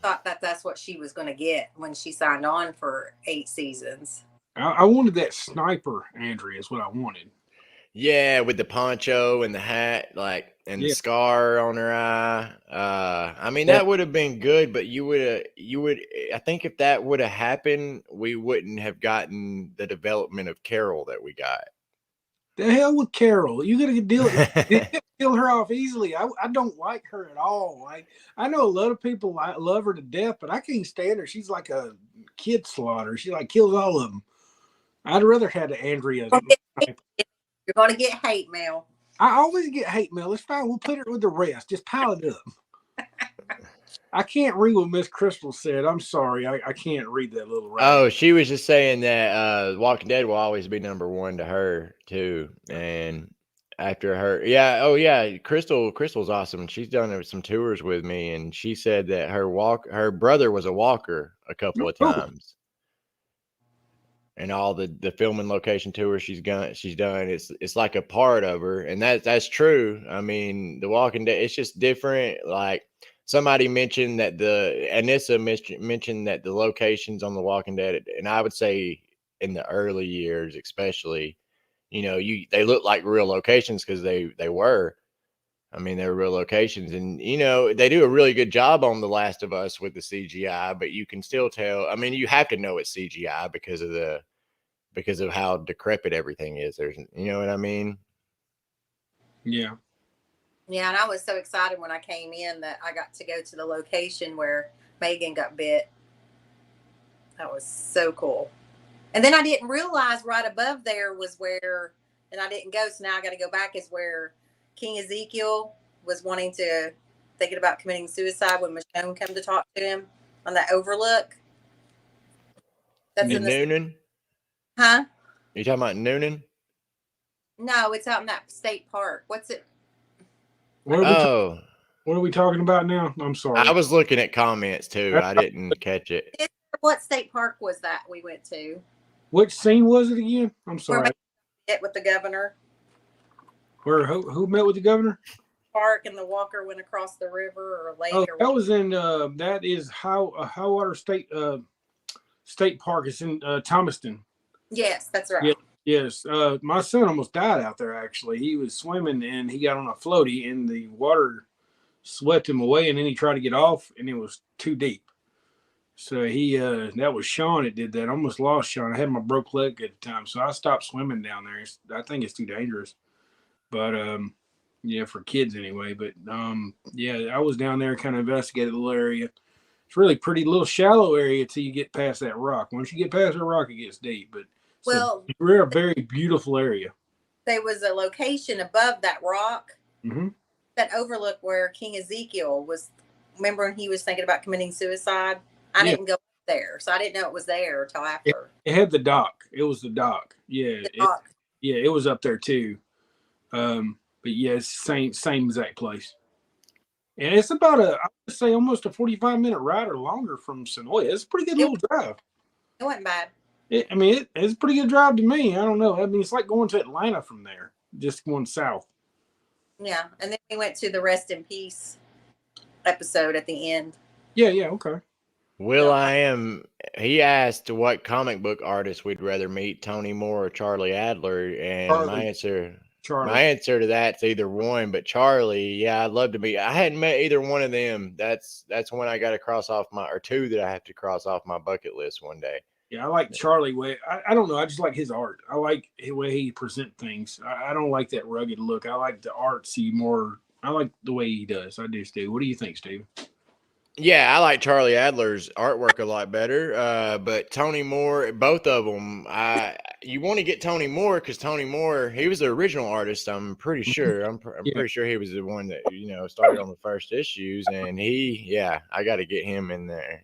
thought that's what she was going to get when she signed on for 8 seasons. I wanted that sniper Andrea is what I wanted. Yeah, with the poncho and the hat, and the scar on her eye. I mean, that would have been good, but I think if that would have happened, we wouldn't have gotten the development of Carol that we got. The hell with Carol. You gotta kill her off easily. I don't like her at all. Like I know a lot of people love her to death, but I can't stand her. She's like a kid slaughter. She kills all of them. I'd rather have the Andrea. You're gonna get hate mail. I always get hate mail. It's fine. We'll put it with the rest. Just pile it up. I can't read what Miss Crystal said. I'm sorry. I can't read that little writing. Oh, she was just saying that Walking Dead will always be number one to her too. And after her, Crystal's awesome. She's done some tours with me, and she said that her brother was a walker a couple of times. And all the filming location tours she's done, it's like a part of her, and that's true. I mean, The Walking Dead, it's just different. Like somebody mentioned that Anissa mentioned that the locations on The Walking Dead, and I would say in the early years, especially, they look like real locations because they were. I mean, they were real locations, and they do a really good job on The Last of Us with the CGI, but you can still tell. I mean, you have to know it's CGI because of how decrepit everything is. There's, you know what I mean? Yeah. Yeah, and I was so excited when I came in that I got to go to the location where Megan got bit. That was so cool. And then I didn't realize right above there was where, and I didn't go, so now I got to go back, is where King Ezekiel was thinking about committing suicide when Michonne came to talk to him on that overlook. That's in Noonan? Huh? You talking about Noonan? No, it's out in that state park. What's it? What are we talking about now? I'm sorry. I was looking at comments too. I didn't catch it. What state park was that we went to? Which scene was it again? I'm sorry. Met with the governor. Where who met with the governor? Park and the walker went across the river or lake. Oh, that was in that is Highwater State Park. It's in Thomaston. Yes, that's right. Yeah. Yes, my son almost died out there. Actually, he was swimming and he got on a floaty, and the water swept him away, and then he tried to get off, and it was too deep. So that was Sean that did that. I almost lost Sean. I had my broke leg at the time, so I stopped swimming down there. I think it's too dangerous, but yeah, for kids anyway. But yeah, I was down there, kind of investigated the little area. It's really pretty little shallow area till you get past that rock. Once you get past that rock, it gets deep, but. Well, we're a very beautiful area. There was a location above that rock, that overlook where King Ezekiel was. Remember when he was thinking about committing suicide? I didn't go there, so I didn't know it was there until after. It had the dock. It was the dock. Yeah, it was up there too. But yeah, it's same exact place. And it's about I would say almost a 45-minute ride or longer from Sonoya. It's a pretty good little drive. It wasn't bad. It's a pretty good drive to me. I don't know. I mean, it's like going to Atlanta from there, just going south. Yeah, and then we went to the Rest in Peace episode at the end. Yeah, okay. Will.i.am, he asked what comic book artist we'd rather meet, Tony Moore or Charlie Adler, and my answer to that's either one, but Charlie, yeah, I'd love to meet. I hadn't met either one of them. That's one I got to cross off or two that I have to cross off my bucket list one day. Yeah, I like Charlie way. I don't know. I just like his art. I like the way he presents things. I don't like that rugged look. I like the artsy more. I like the way he does. I do, Steve. What do you think, Steve? Yeah, I like Charlie Adler's artwork a lot better. But Tony Moore, both of them, you want to get Tony Moore because Tony Moore, he was the original artist. I'm pretty sure. I'm pretty sure he was the one that started on the first issues, and I got to get him in there.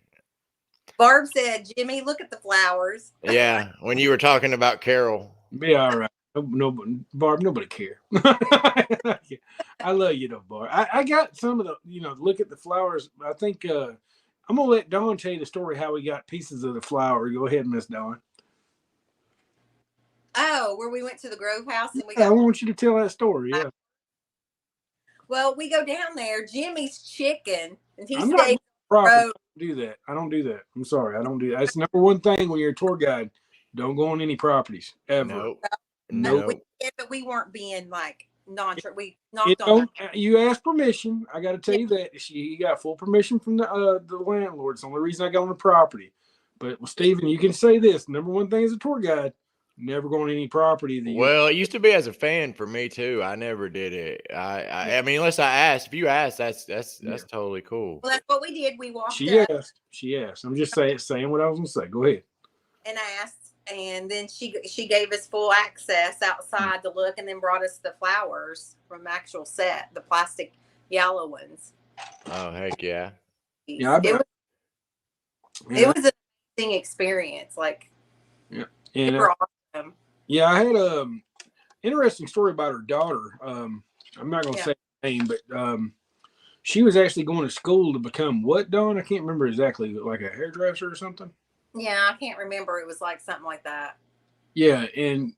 Barb said, "Jimmy, look at the flowers." Yeah, when you were talking about Carol. Yeah, all right. No, Barb, nobody care. I love you though, Barb. I got some of the, look at the flowers. I think I'm gonna let Dawn tell you the story how we got pieces of the flower. Go ahead, Miss Dawn. Oh, where we went to the Grove House and I want you to tell that story. Yeah. Well, we go down there. Jimmy's chicken, and he stayed on the road. Do that. I don't do that. I'm sorry. I don't do that. That's number one thing when you're a tour guide. Don't go on any properties ever. No. But we weren't being like we knocked on. You asked permission. I got to tell you that she got full permission from the landlord. It's the only reason I got on the property. But Stephen, you can say this. Number one thing as a tour guide, never go on any property. It used to be as a fan for me too. I never did it. I mean, unless I asked. If you asked, that's totally cool. Well, that's what we did. We walked. She asked. I'm just saying what I was gonna say. Go ahead. And asked, and then she gave us full access outside to look, and then brought us the flowers from actual set, the plastic yellow ones. Oh heck yeah! Yeah, it was an amazing experience. Like, yeah, and awesome. Yeah, I had a interesting story about her daughter. I'm not going to say her name, but she was actually going to school to become what, Dawn? I can't remember exactly, like a hairdresser or something. Yeah, I can't remember. It was like something like that. Yeah, and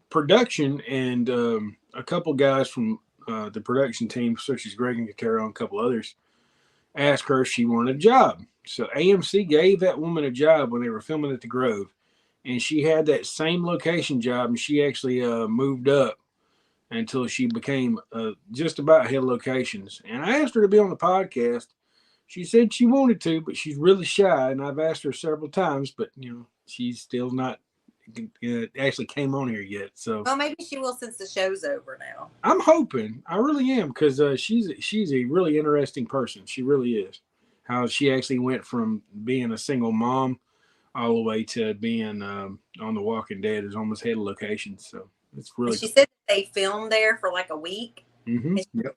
production and a couple guys from the production team, such as Greg and Katero and a couple others, asked her if she wanted a job. So AMC gave that woman a job when they were filming at the Grove, and she had that same location job, and she actually moved up until she became just about head locations. And I asked her to be on the podcast. She said she wanted to, but she's really shy, and I've asked her several times, but she's still not actually came on here yet. So Well, maybe she will since the show's over now. I'm hoping. I really am, because she's a really interesting person. She really is. How she actually went from being a single mom all the way to being on The Walking Dead as almost head of location. So it's really. And she said they filmed there for like a week. Mm-hmm. Yep.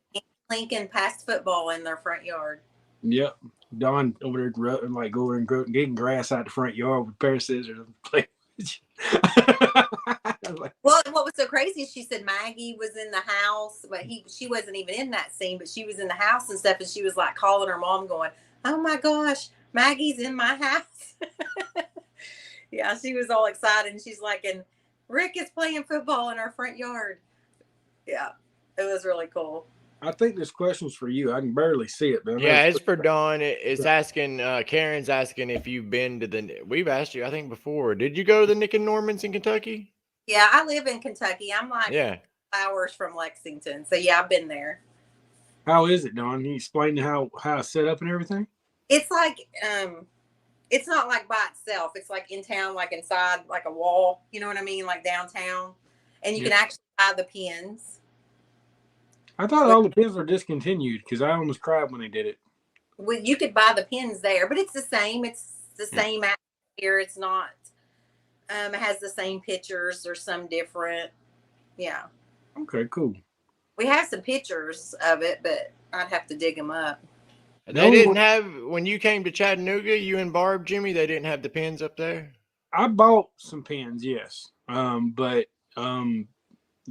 Lincoln passed football in their front yard. Yep. Don over there like going and getting grass out the front yard with a pair of scissors and play. Well, what was so crazy is she said Maggie was in the house, but she wasn't even in that scene, but she was in the house and stuff, and she was like calling her mom going, "Oh my gosh, Maggie's in my house." Yeah, she was all excited, and she's like, and Rick is playing football in our front yard. Yeah, it was really cool. I think this question's for you. I can barely see it, man. Yeah, it's for Dawn. It's asking, Karen's asking if you've been to we've asked you, I think, before. Did you go to the Nick and Norman's in Kentucky? Yeah, I live in Kentucky. I'm like 5 hours from Lexington. So yeah, I've been there. How is it, Dawn? Can you explain how it's set up and everything? It's like, it's not like by itself. It's like in town, like inside like a wall. You know what I mean? Like downtown. And you can actually buy the pins. I thought all the pins were discontinued because I almost cried when they did it. Well, you could buy the pins there, but it's the same. It's the same atmosphere. It's not. It has the same pictures or some different. Yeah. Okay, cool. We have some pictures of it, but I'd have to dig them up. They didn't have, when you came to Chattanooga, you and Barb, Jimmy, they didn't have the pins up there? I bought some pins, yes. But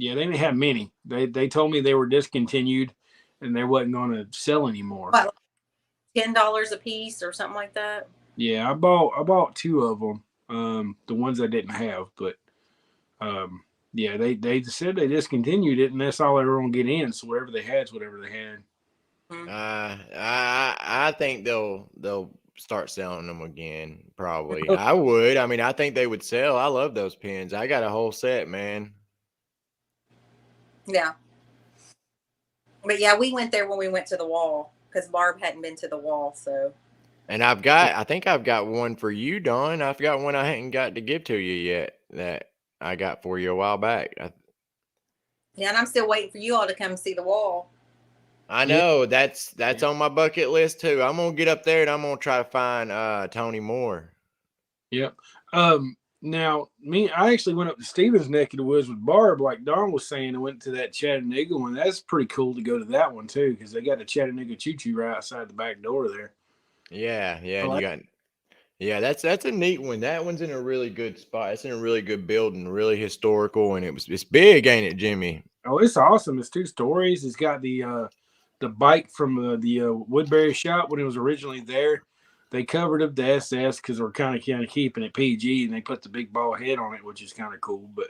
yeah, they didn't have many. They told me they were discontinued and they wasn't going to sell anymore. What, $10 a piece or something like that? Yeah, I bought 2 of them. The ones I didn't have, but yeah, they said they discontinued it, and that's all they were gonna get in. So whatever they had is whatever they had. I think they'll start selling them again. Probably. I would. I mean, I think they would sell. I love those pins. I got a whole set, man. Yeah. But yeah, we went there when we went to the wall because Barb hadn't been to the wall. So. And I think I've got one for you, Dawn. I've got one I hadn't got to give to you yet that I got for you a while back. Yeah, and I'm still waiting for you all to come see the wall. I know that's on my bucket list too. I'm gonna get up there and I'm gonna try to find Tony Moore. Yep. Now I actually went up to Stevens' neck of the woods with Barb, like Dawn was saying, and went to that Chattanooga one. That's pretty cool to go to that one too, because they got the Chattanooga Choo Choo right outside the back door there. Yeah, and that's a neat one. That one's in a really good spot. It's in a really good building, really historical, and it's big, ain't it, Jimmy? Oh, it's awesome. It's 2 stories. It's got the bike from the Woodbury shop when it was originally there. They covered up the SS because we're kind of keeping it PG, and they put the big ball head on it, which is kind of cool. But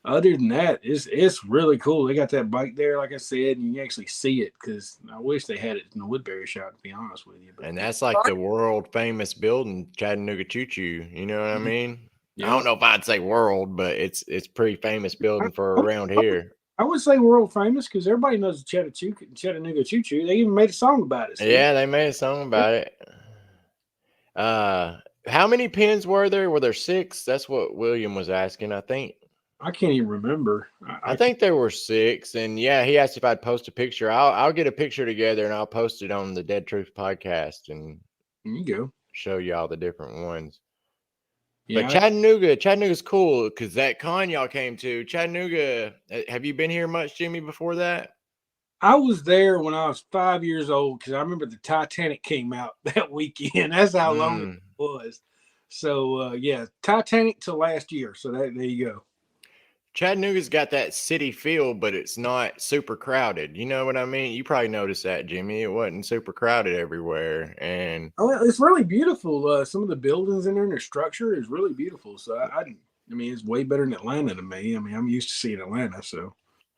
other than that, it's really cool. They got that bike there, like I said, and you can actually see it because I wish they had it in the Woodbury shop, to be honest with you. But, and that's like the world famous building, Chattanooga Choo Choo. You know what I mean? Yeah. I don't know if I'd say world, but it's pretty famous building for around here. I would say world famous because everybody knows Chattanooga Choo Choo. They even made a song about it. Yeah, they made a song about it. How many pins were there? Were there 6? That's what William was asking, I think. I can't even remember. I think there were 6, and yeah, he asked if I'd post a picture. I'll get a picture together and I'll post it on the Dead Truth podcast and there you go. Show you all the different ones. Yeah, but Chattanooga's cool because that con y'all came to Chattanooga. Have you been here much, Jimmy, before that? I was there when I was 5 years old because I remember the Titanic came out that weekend. That's how long it was. So yeah, Titanic till last year. So there you go. Chattanooga's got that city feel, but it's not super crowded. You know what I mean? You probably noticed that, Jimmy. It wasn't super crowded everywhere. And it's really beautiful. Some of the buildings in there and their structure is really beautiful. So I mean, it's way better than Atlanta to me. I mean, I'm used to seeing Atlanta. So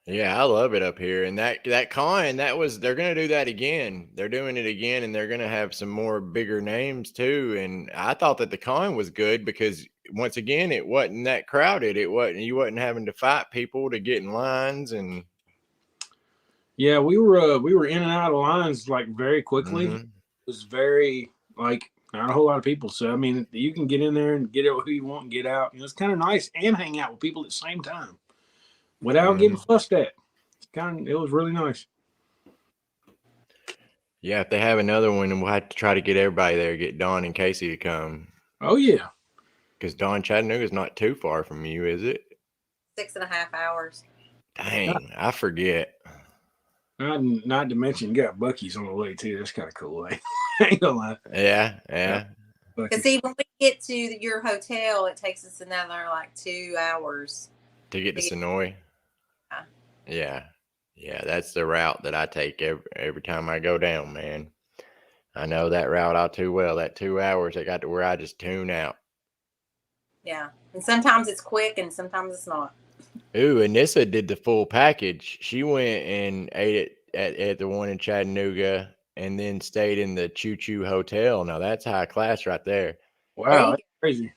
Yeah, I love it up here. And that con, they're gonna do that again. They're doing it again, and they're gonna have some more bigger names too. And I thought that the con was good because once again, it wasn't that crowded. You wasn't having to fight people to get in lines and Yeah, we were in and out of lines like very quickly. It was very like not a whole lot of people. So I mean, you can get in there and get who you want and get out. It's kind of nice and hang out with people at the same time without getting fussed at. It was really nice. Yeah, if they have another one, we'll have to try to get everybody there, get Don and Casey to come. Oh yeah. Because Don, Chattanooga is not too far from you, is it? 6.5 hours. Dang, I forget. Not to mention, you got Buc-ee's on the way too. That's kind of cool. I ain't gonna lie. Yeah. Because see, when we get to your hotel, it takes us another like 2 hours to get to Sonoy. Yeah, that's the route that I take every time I go down, man. I know that route all too well. That 2 hours, I got to where I just tune out. Yeah, and sometimes it's quick, and sometimes it's not. Ooh, Anissa did the full package. She went and ate it at the one in Chattanooga, and then stayed in the Choo Choo Hotel. Now that's high class right there. Wow, that's crazy.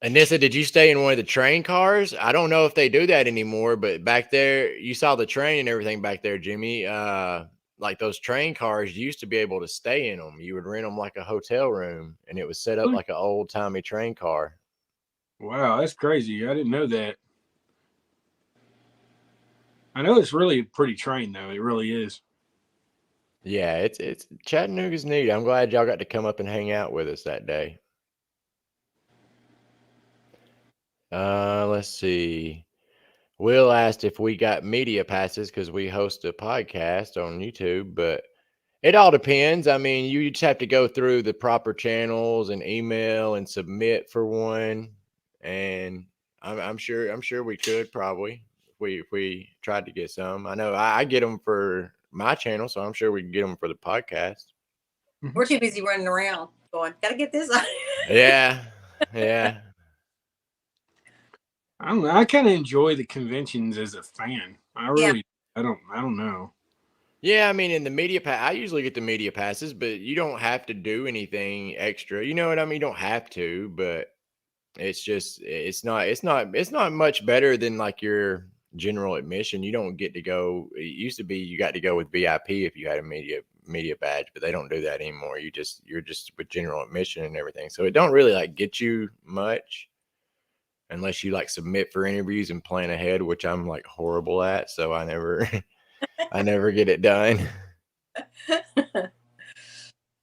Anissa, did you stay in one of the train cars? I don't know if they do that anymore, but back there, you saw the train and everything back there, Jimmy. Like those train cars, you used to be able to stay in them. You would rent them like a hotel room, and it was set up like an old timey train car. Wow, that's crazy. I didn't know that. I know it's really a pretty train though. It really is. Yeah, it's Chattanooga's neat. I'm glad y'all got to come up and hang out with us that day. Let's see. Will asked if we got media passes because we host a podcast on YouTube, but it all depends. I mean, you just have to go through the proper channels and email and submit for one. And I'm sure we could probably if we tried to get some. I know I get them for my channel, so I'm sure we can get them for the podcast. We're too busy running around going, gotta get this on. Yeah. I don't know. I kind of enjoy the conventions as a fan. I don't know. Yeah, I mean, in the media pass, I usually get the media passes, but you don't have to do anything extra. You know what I mean? You don't have to, but it's just it's not much better than like your general admission. You don't get to go. It used to be you got to go with VIP if you had a media badge, but they don't do that anymore. You're just with general admission and everything. So it don't really like get you much unless you like submit for interviews and plan ahead, which I'm like horrible at. So I never I never get it done.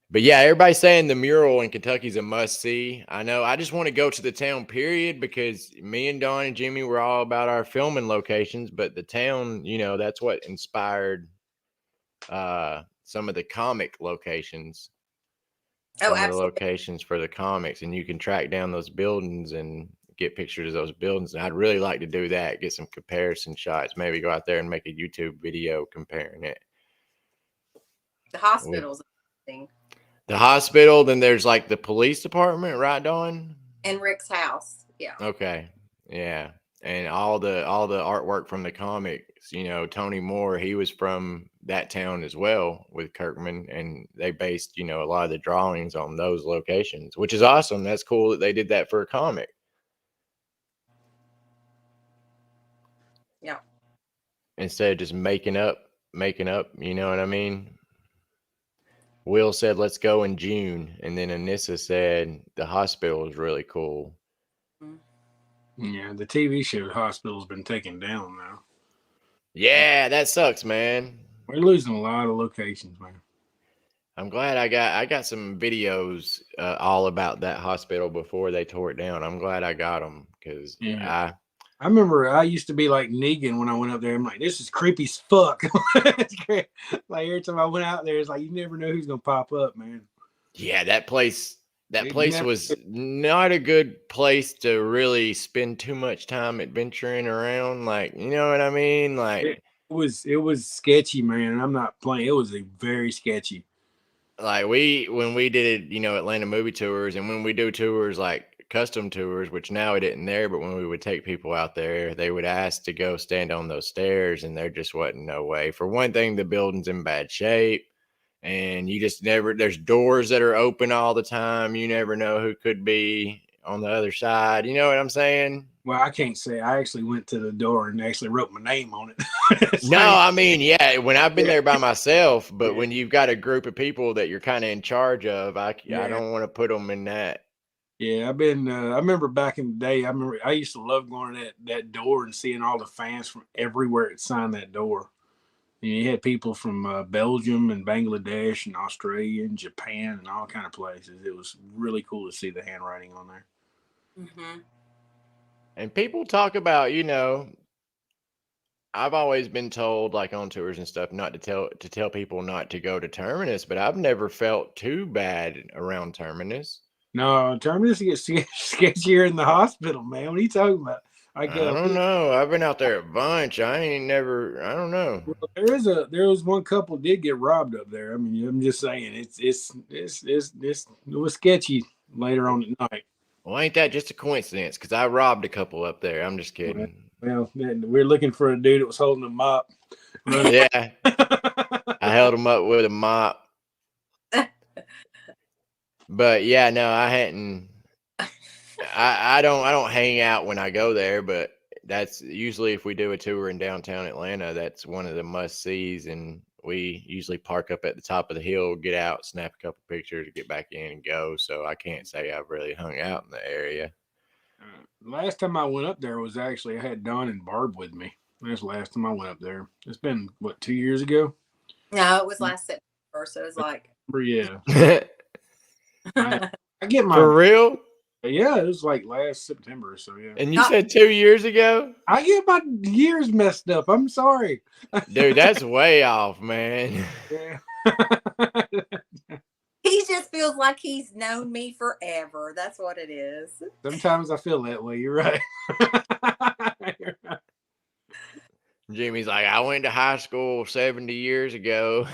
But yeah, everybody's saying the mural in Kentucky is a must see. I know. I just want to go to the town, period, because me and Don and Jimmy were all about our filming locations. But the town, that's what inspired some of the comic locations. Some of the locations for the comics, and you can track down those buildings and get pictures of those buildings. And I'd really like to do that, get some comparison shots, maybe go out there and make a YouTube video comparing it. The hospital's thing. The hospital, then there's like the police department, right, Dawn? And Rick's house. Yeah. Okay. Yeah. And all the artwork from the comics, Tony Moore, he was from that town as well with Kirkman, and they based, a lot of the drawings on those locations, which is awesome. That's cool that they did that for a comic. Yeah. Instead of just making up, you know what I mean? Will said, let's go in June. And then Anissa said, the hospital is really cool. Yeah, the TV show Hospital's been taken down now. Yeah, that sucks, man. We're losing a lot of locations, man. I'm glad I got some videos all about that hospital before they tore it down. I'm glad I got them because I remember I used to be like Negan when I went up there. I'm like, this is creepy as fuck. Like every time I went out there, it's like you never know who's gonna pop up, man. Yeah, that place was not a good place to really spend too much time adventuring around. Like, you know what I mean? Like it was sketchy, man. I'm not playing. It was very sketchy. Like when we did, Atlanta movie tours, and when we do tours like custom tours, which now it isn't there, but when we would take people out there, they would ask to go stand on those stairs, and there just wasn't no way. For one thing, the building's in bad shape, and you just never, there's doors that are open all the time. You never know who could be on the other side. You know what I'm saying? Well, I can't say I actually went to the door and actually wrote my name on it. No, I mean, yeah, when I've been there by myself, but Yeah. when you've got a group of people that you're kind of in charge of, I Yeah. don't want to put them in that. Yeah, I've been. I remember back in the day. I used to love going to that door and seeing all the fans from everywhere that signed that door. You had people from Belgium and Bangladesh and Australia and Japan and all kind of places. It was really cool to see the handwriting on there. Mm-hmm. And people talk about, you know, I've always been told, like on tours and stuff, not to tell people not to go to Terminus, but I've never felt too bad around Terminus. No, Terminus gets sketchier in the hospital, man. What are you talking about? I don't know. I've been out there a bunch. I don't know. Well, there was one couple did get robbed up there. I mean, I'm just saying it was sketchy later on at night. Well, ain't that just a coincidence? Because I robbed a couple up there. I'm just kidding. Well, we're looking for a dude that was holding a mop. Yeah, I held him up with a mop. But yeah, no, I hadn't. I don't hang out when I go there, but that's usually if we do a tour in downtown Atlanta, that's one of the must sees, and we usually park up at the top of the hill, get out, snap a couple pictures, get back in and go. So I can't say I've really hung out in the area. Last time I went up there was actually I had Don and Barb with me. That's the last time I went up there. It's been what, 2 years ago? No, it was last September, so it was like. Yeah. I get my For real? Yeah, it was like last September. So yeah. And you said 2 years ago? I get my years messed up. I'm sorry. Dude, that's way off, man. Yeah. He just feels like he's known me forever. That's what it is. Sometimes I feel that way. You're right. You're right. Jimmy's like, I went to high school 70 years ago.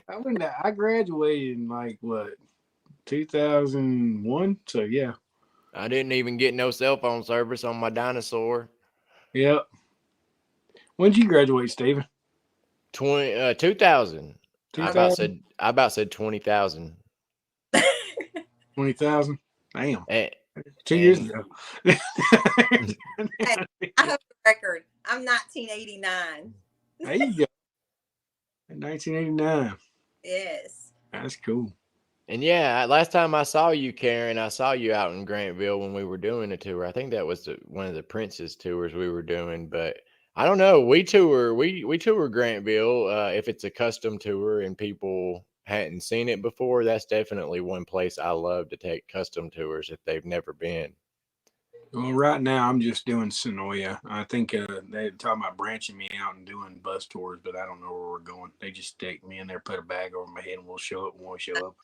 I graduated in like what, 2001. So yeah. I didn't even get no cell phone service on my dinosaur. Yep. When did you graduate, Steven? 2000. I about said 20,000. 20,000. Damn. 2 and- years ago. I have a record. I'm 1989. There you go. 1989. Yes. That's cool. And yeah, last time I saw you, Karen, I saw you out in Grantville when we were doing a tour. I think that was one of the Princess tours we were doing, but I don't know. We tour Grantville. If it's a custom tour and people hadn't seen it before, that's definitely one place I love to take custom tours if they've never been. Well, right now I'm just doing Sonoya. I think they're talking about branching me out and doing bus tours, but I don't know where we're going. They just take me in there, put a bag over my head, and we'll show up when we show up.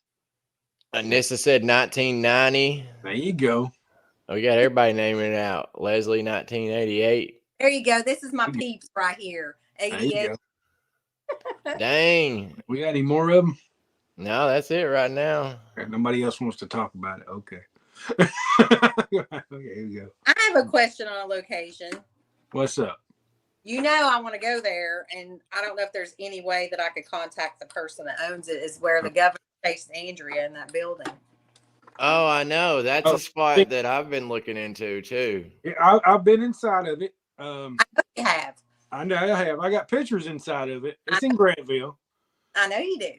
Anissa said 1990. There you go. We got everybody naming it out. Leslie, 1988. There you go. This is my peeps right here. There you 88. go. Dang. We got any more of them? No, that's it right now. Nobody else wants to talk about it. Okay. Okay, here we go. I have a question on a location. What's up? You know I want to go there, and I don't know if there's any way that I could contact the person that owns it. Is where the governor faced Andrea in that building. Oh, I know. That's a spot that I've been looking into too. Yeah, I've been inside of it. I know you have. I know I have. I got pictures inside of it. It's in Grantville. I know you do.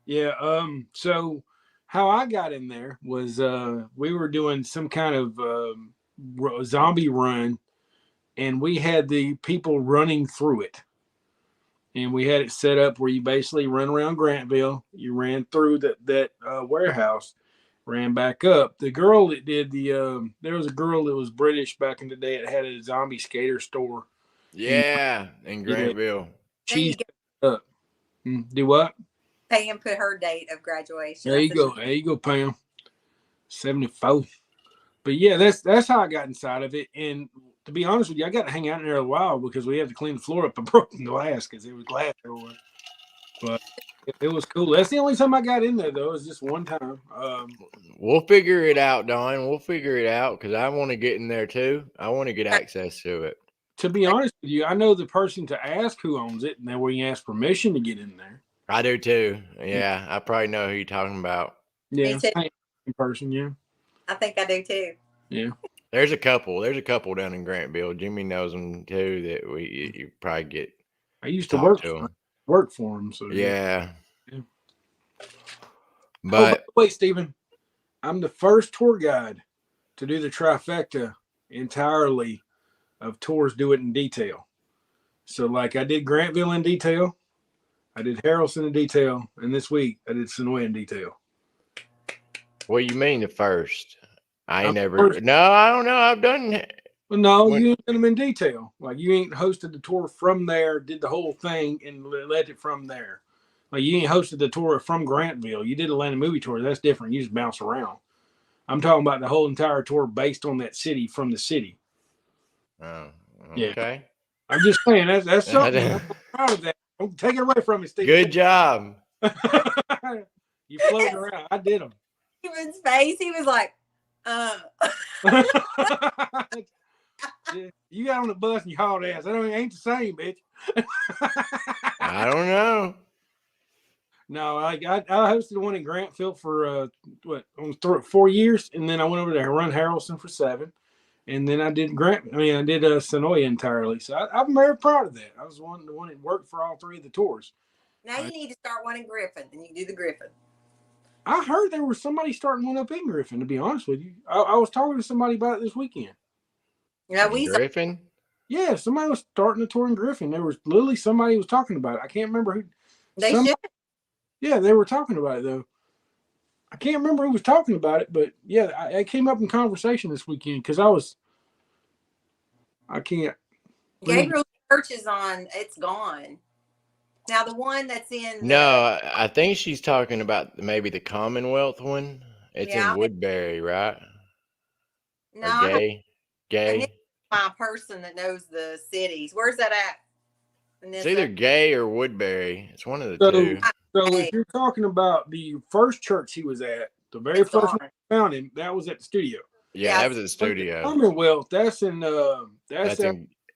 Yeah. So how I got in there was we were doing some kind of zombie run, and we had the people running through it. And we had it set up where you basically run around Grantville. You ran through that warehouse, ran back up. The girl that did there was a girl that was British back in the day that had a zombie skater store. Yeah, in Grantville. She's up. Do what? Pam put her date of graduation. There you go. There you go, Pam. 74. But yeah, that's how I got inside of it. And to be honest with you, I got to hang out in there a while because we had to clean the floor up. I broke the glass because it was glass everywhere. But It was cool. That's the only time I got in there though. It was just one time. We'll figure it out, Don. We'll figure it out because I want to get in there too. I want to get access to it. To be honest with you, I know the person to ask who owns it, and then we ask permission to get in there. I do too. Yeah, I probably know who you're talking about. Yeah, too. same person. Yeah, I think I do too. yeah. There's a couple. There's a couple down in Grantville. Jimmy knows them too. That you probably get. I used to Talk to 'em. work for him. So Yeah. Yeah. But by the way, Stephen, I'm the first tour guide to do the trifecta entirely of tours. Do it in detail. So, like, I did Grantville in detail, I did Harrelson in detail, and this week I did Sonoy in detail. what do you mean the first? I ain't I'm never. first. No, I don't know. I've done. Well, no, When- you ain't done them in detail. Like, you ain't hosted the tour from there, did the whole thing, and led it from there. Like, you ain't hosted the tour from Grantville. You did Atlanta movie tour. That's different. You just bounce around. I'm talking about the whole entire tour based on that city from the city. Oh, Yeah. okay. I'm just saying that's something. I'm proud of that. Don't take it away from me, Steve. Good job. You floating around. I did them. Steven's face, he was like, You got on the bus and you hauled ass. That ain't the same, bitch. I don't know. No, I hosted one in Grantville for almost 4 years, and then I went over there and run Harrelson for 7, and then I did Sonoy entirely. So I'm very proud of that. I was the one that worked for all 3 of the tours. now you need to start one in Griffin, and you do the Griffin. I heard there was somebody starting one up in Griffin. To be honest with you, I was talking to somebody about it this weekend. Yeah, we Griffin. Yeah, somebody was starting a tour in Griffin. There was literally somebody was talking about it. I can't remember who. they should. Yeah, they were talking about it though. I can't remember who was talking about it, but yeah, I came up in conversation this weekend because I can't. Gabriel Church is on. It's gone. Now the one that's in. No, I think she's talking about maybe the Commonwealth one. It's Yeah. in Woodbury, right? No, Or I have Gay. Gay. my person that knows the cities. Where's that at? It's either Gay or Woodbury. It's one of the So, two. so if you're talking about the first church he was at, the very It's first gone. one I found him, that was at the studio. Yeah, Yeah, that was at the studio. Commonwealth, that's in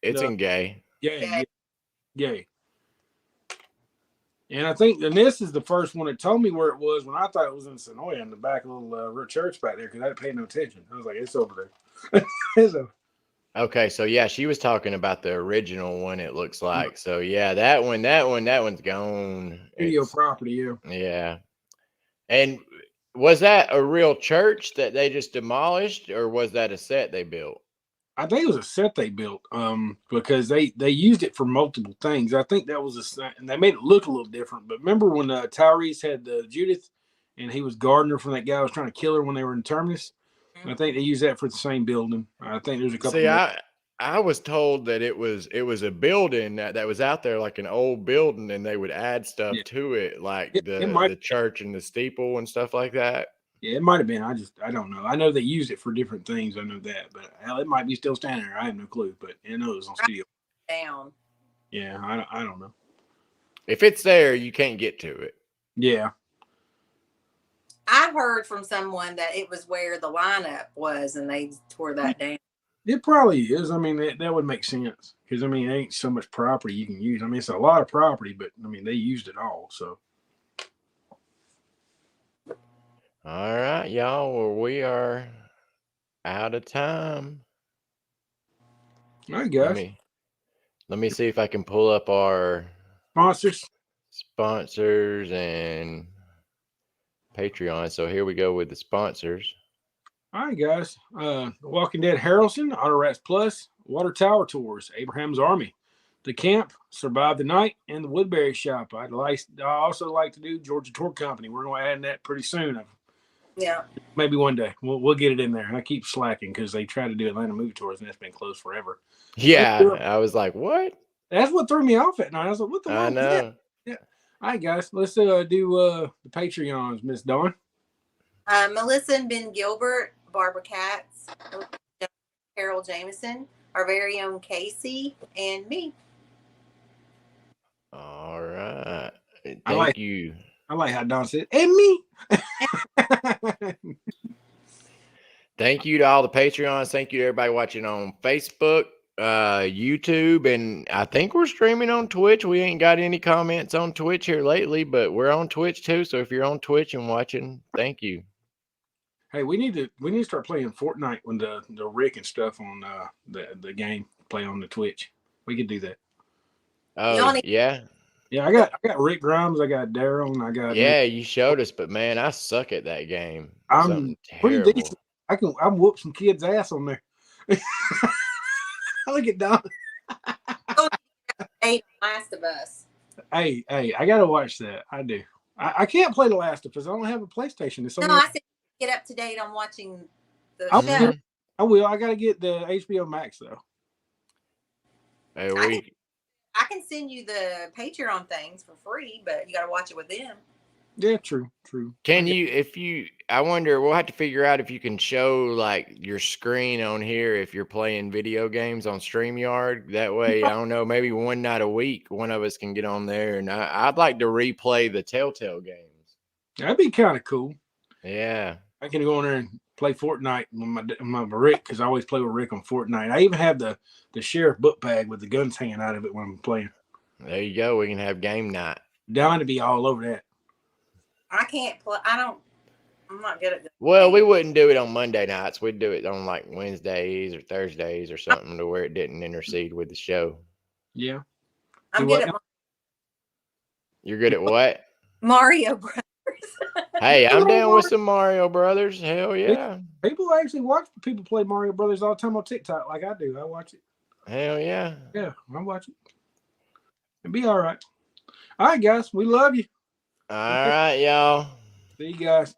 It's in Gay. Gay. And I think, and this is the first one that told me where it was when I thought it was in Sonoy in the back of the little church back there because I didn't pay no attention. I was like, it's over there. It's over. Okay, so yeah, she was talking about the original one, it looks like. So yeah, that one's gone. Studio It's- property, yeah. Yeah. And was that a real church that they just demolished, or was that a set they built? I think it was a set they built because they used it for multiple things. I think that was and they made it look a little different. But remember when Tyrese had Judith and he was Gardner from that guy who was trying to kill her when they were in Terminus? I think they used that for the same building. I think there's a couple. See, I was told that it was a building that was out there, like an old building, and they would add stuff to it, like the church and the steeple and stuff like that. Yeah, it might have been. I don't know. I know they used it for different things. I know that, but hell, it might be still standing there. I have no clue, but I know it was on studio. Down. Yeah, I don't know. If it's there, you can't get to it. Yeah. I heard from someone that it was where the lineup was, and they tore that down. It probably is. I mean, that would make sense because I mean, it ain't so much property you can use. I mean, it's a lot of property, but I mean, they used it all. So, All right, y'all. Well, we are out of time. all right, guys. Let me see if I can pull up our Sponsors. sponsors and Patreon. So here we go with the sponsors. All right, guys. Walking Dead Harrelson, Auto Rats Plus, Water Tower Tours, Abraham's Army, The Camp, Survive the Night, and the Woodbury Shop. I also like to do Georgia Tour Company. We're going to add that pretty soon. Yeah. Maybe one day we'll get it in there. I keep slacking because they try to do Atlanta movie tours and that's been closed forever. Yeah, I was like, what? That's what threw me off at night. I was like, what the I fuck is know. that? Yeah. All right, guys. Let's do the Patreons, Miss Dawn. Melissa and Ben Gilbert, Barbara Katz, Carol Jameson, our very own Casey, and me. All right. Thank you. I like how Don said, and me. Thank you to all the Patreons. Thank you to everybody watching on Facebook, YouTube, and I think we're streaming on Twitch. We ain't got any comments on Twitch here lately, but we're on Twitch too. So if you're on Twitch and watching, thank you. Hey, we need to start playing Fortnite when the Rick and stuff on the game play on the Twitch. We could do that. Oh yeah. Yeah, I got Rick Grimes, I got Daryl, and I got You showed us, but man, I suck at that game. I'm Something pretty terrible. decent. I'm whoop some kids' ass on there. Look at Don. Last of Us. Hey, I gotta watch that. I do. I can't play The Last of Us. I don't have a PlayStation. It's No, only I said get up to date on watching the I show. will. I will. I gotta get the HBO Max though. Hey, I can send you the Patreon things for free, but you got to watch it with them. Yeah, true. Can you, I wonder, we'll have to figure out if you can show like your screen on here if you're playing video games on StreamYard. That way, I don't know, maybe one night a week, one of us can get on there. And I'd like to replay the Telltale games. That'd be kind of cool. Yeah. I can go in there and play Fortnite with my Rick, because I always play with Rick on Fortnite. I even have the sheriff book bag with the guns hanging out of it when I'm playing. There you go. We can have game night. Down to be all over that. I can't play. I'm not good at this. Well, we wouldn't do it on Monday nights. We'd do it on like Wednesdays or Thursdays or something to where it didn't intercede with the show. Yeah. I'm good at You're good at what? Mario Brothers. Hey, I'm down with some Mario Brothers. Hell yeah. People actually watch people play Mario Brothers all the time on TikTok like I do. I watch it. Hell yeah. Yeah, I watch it. It'll be all right. All right, guys. We love you. All right, y'all. See you guys.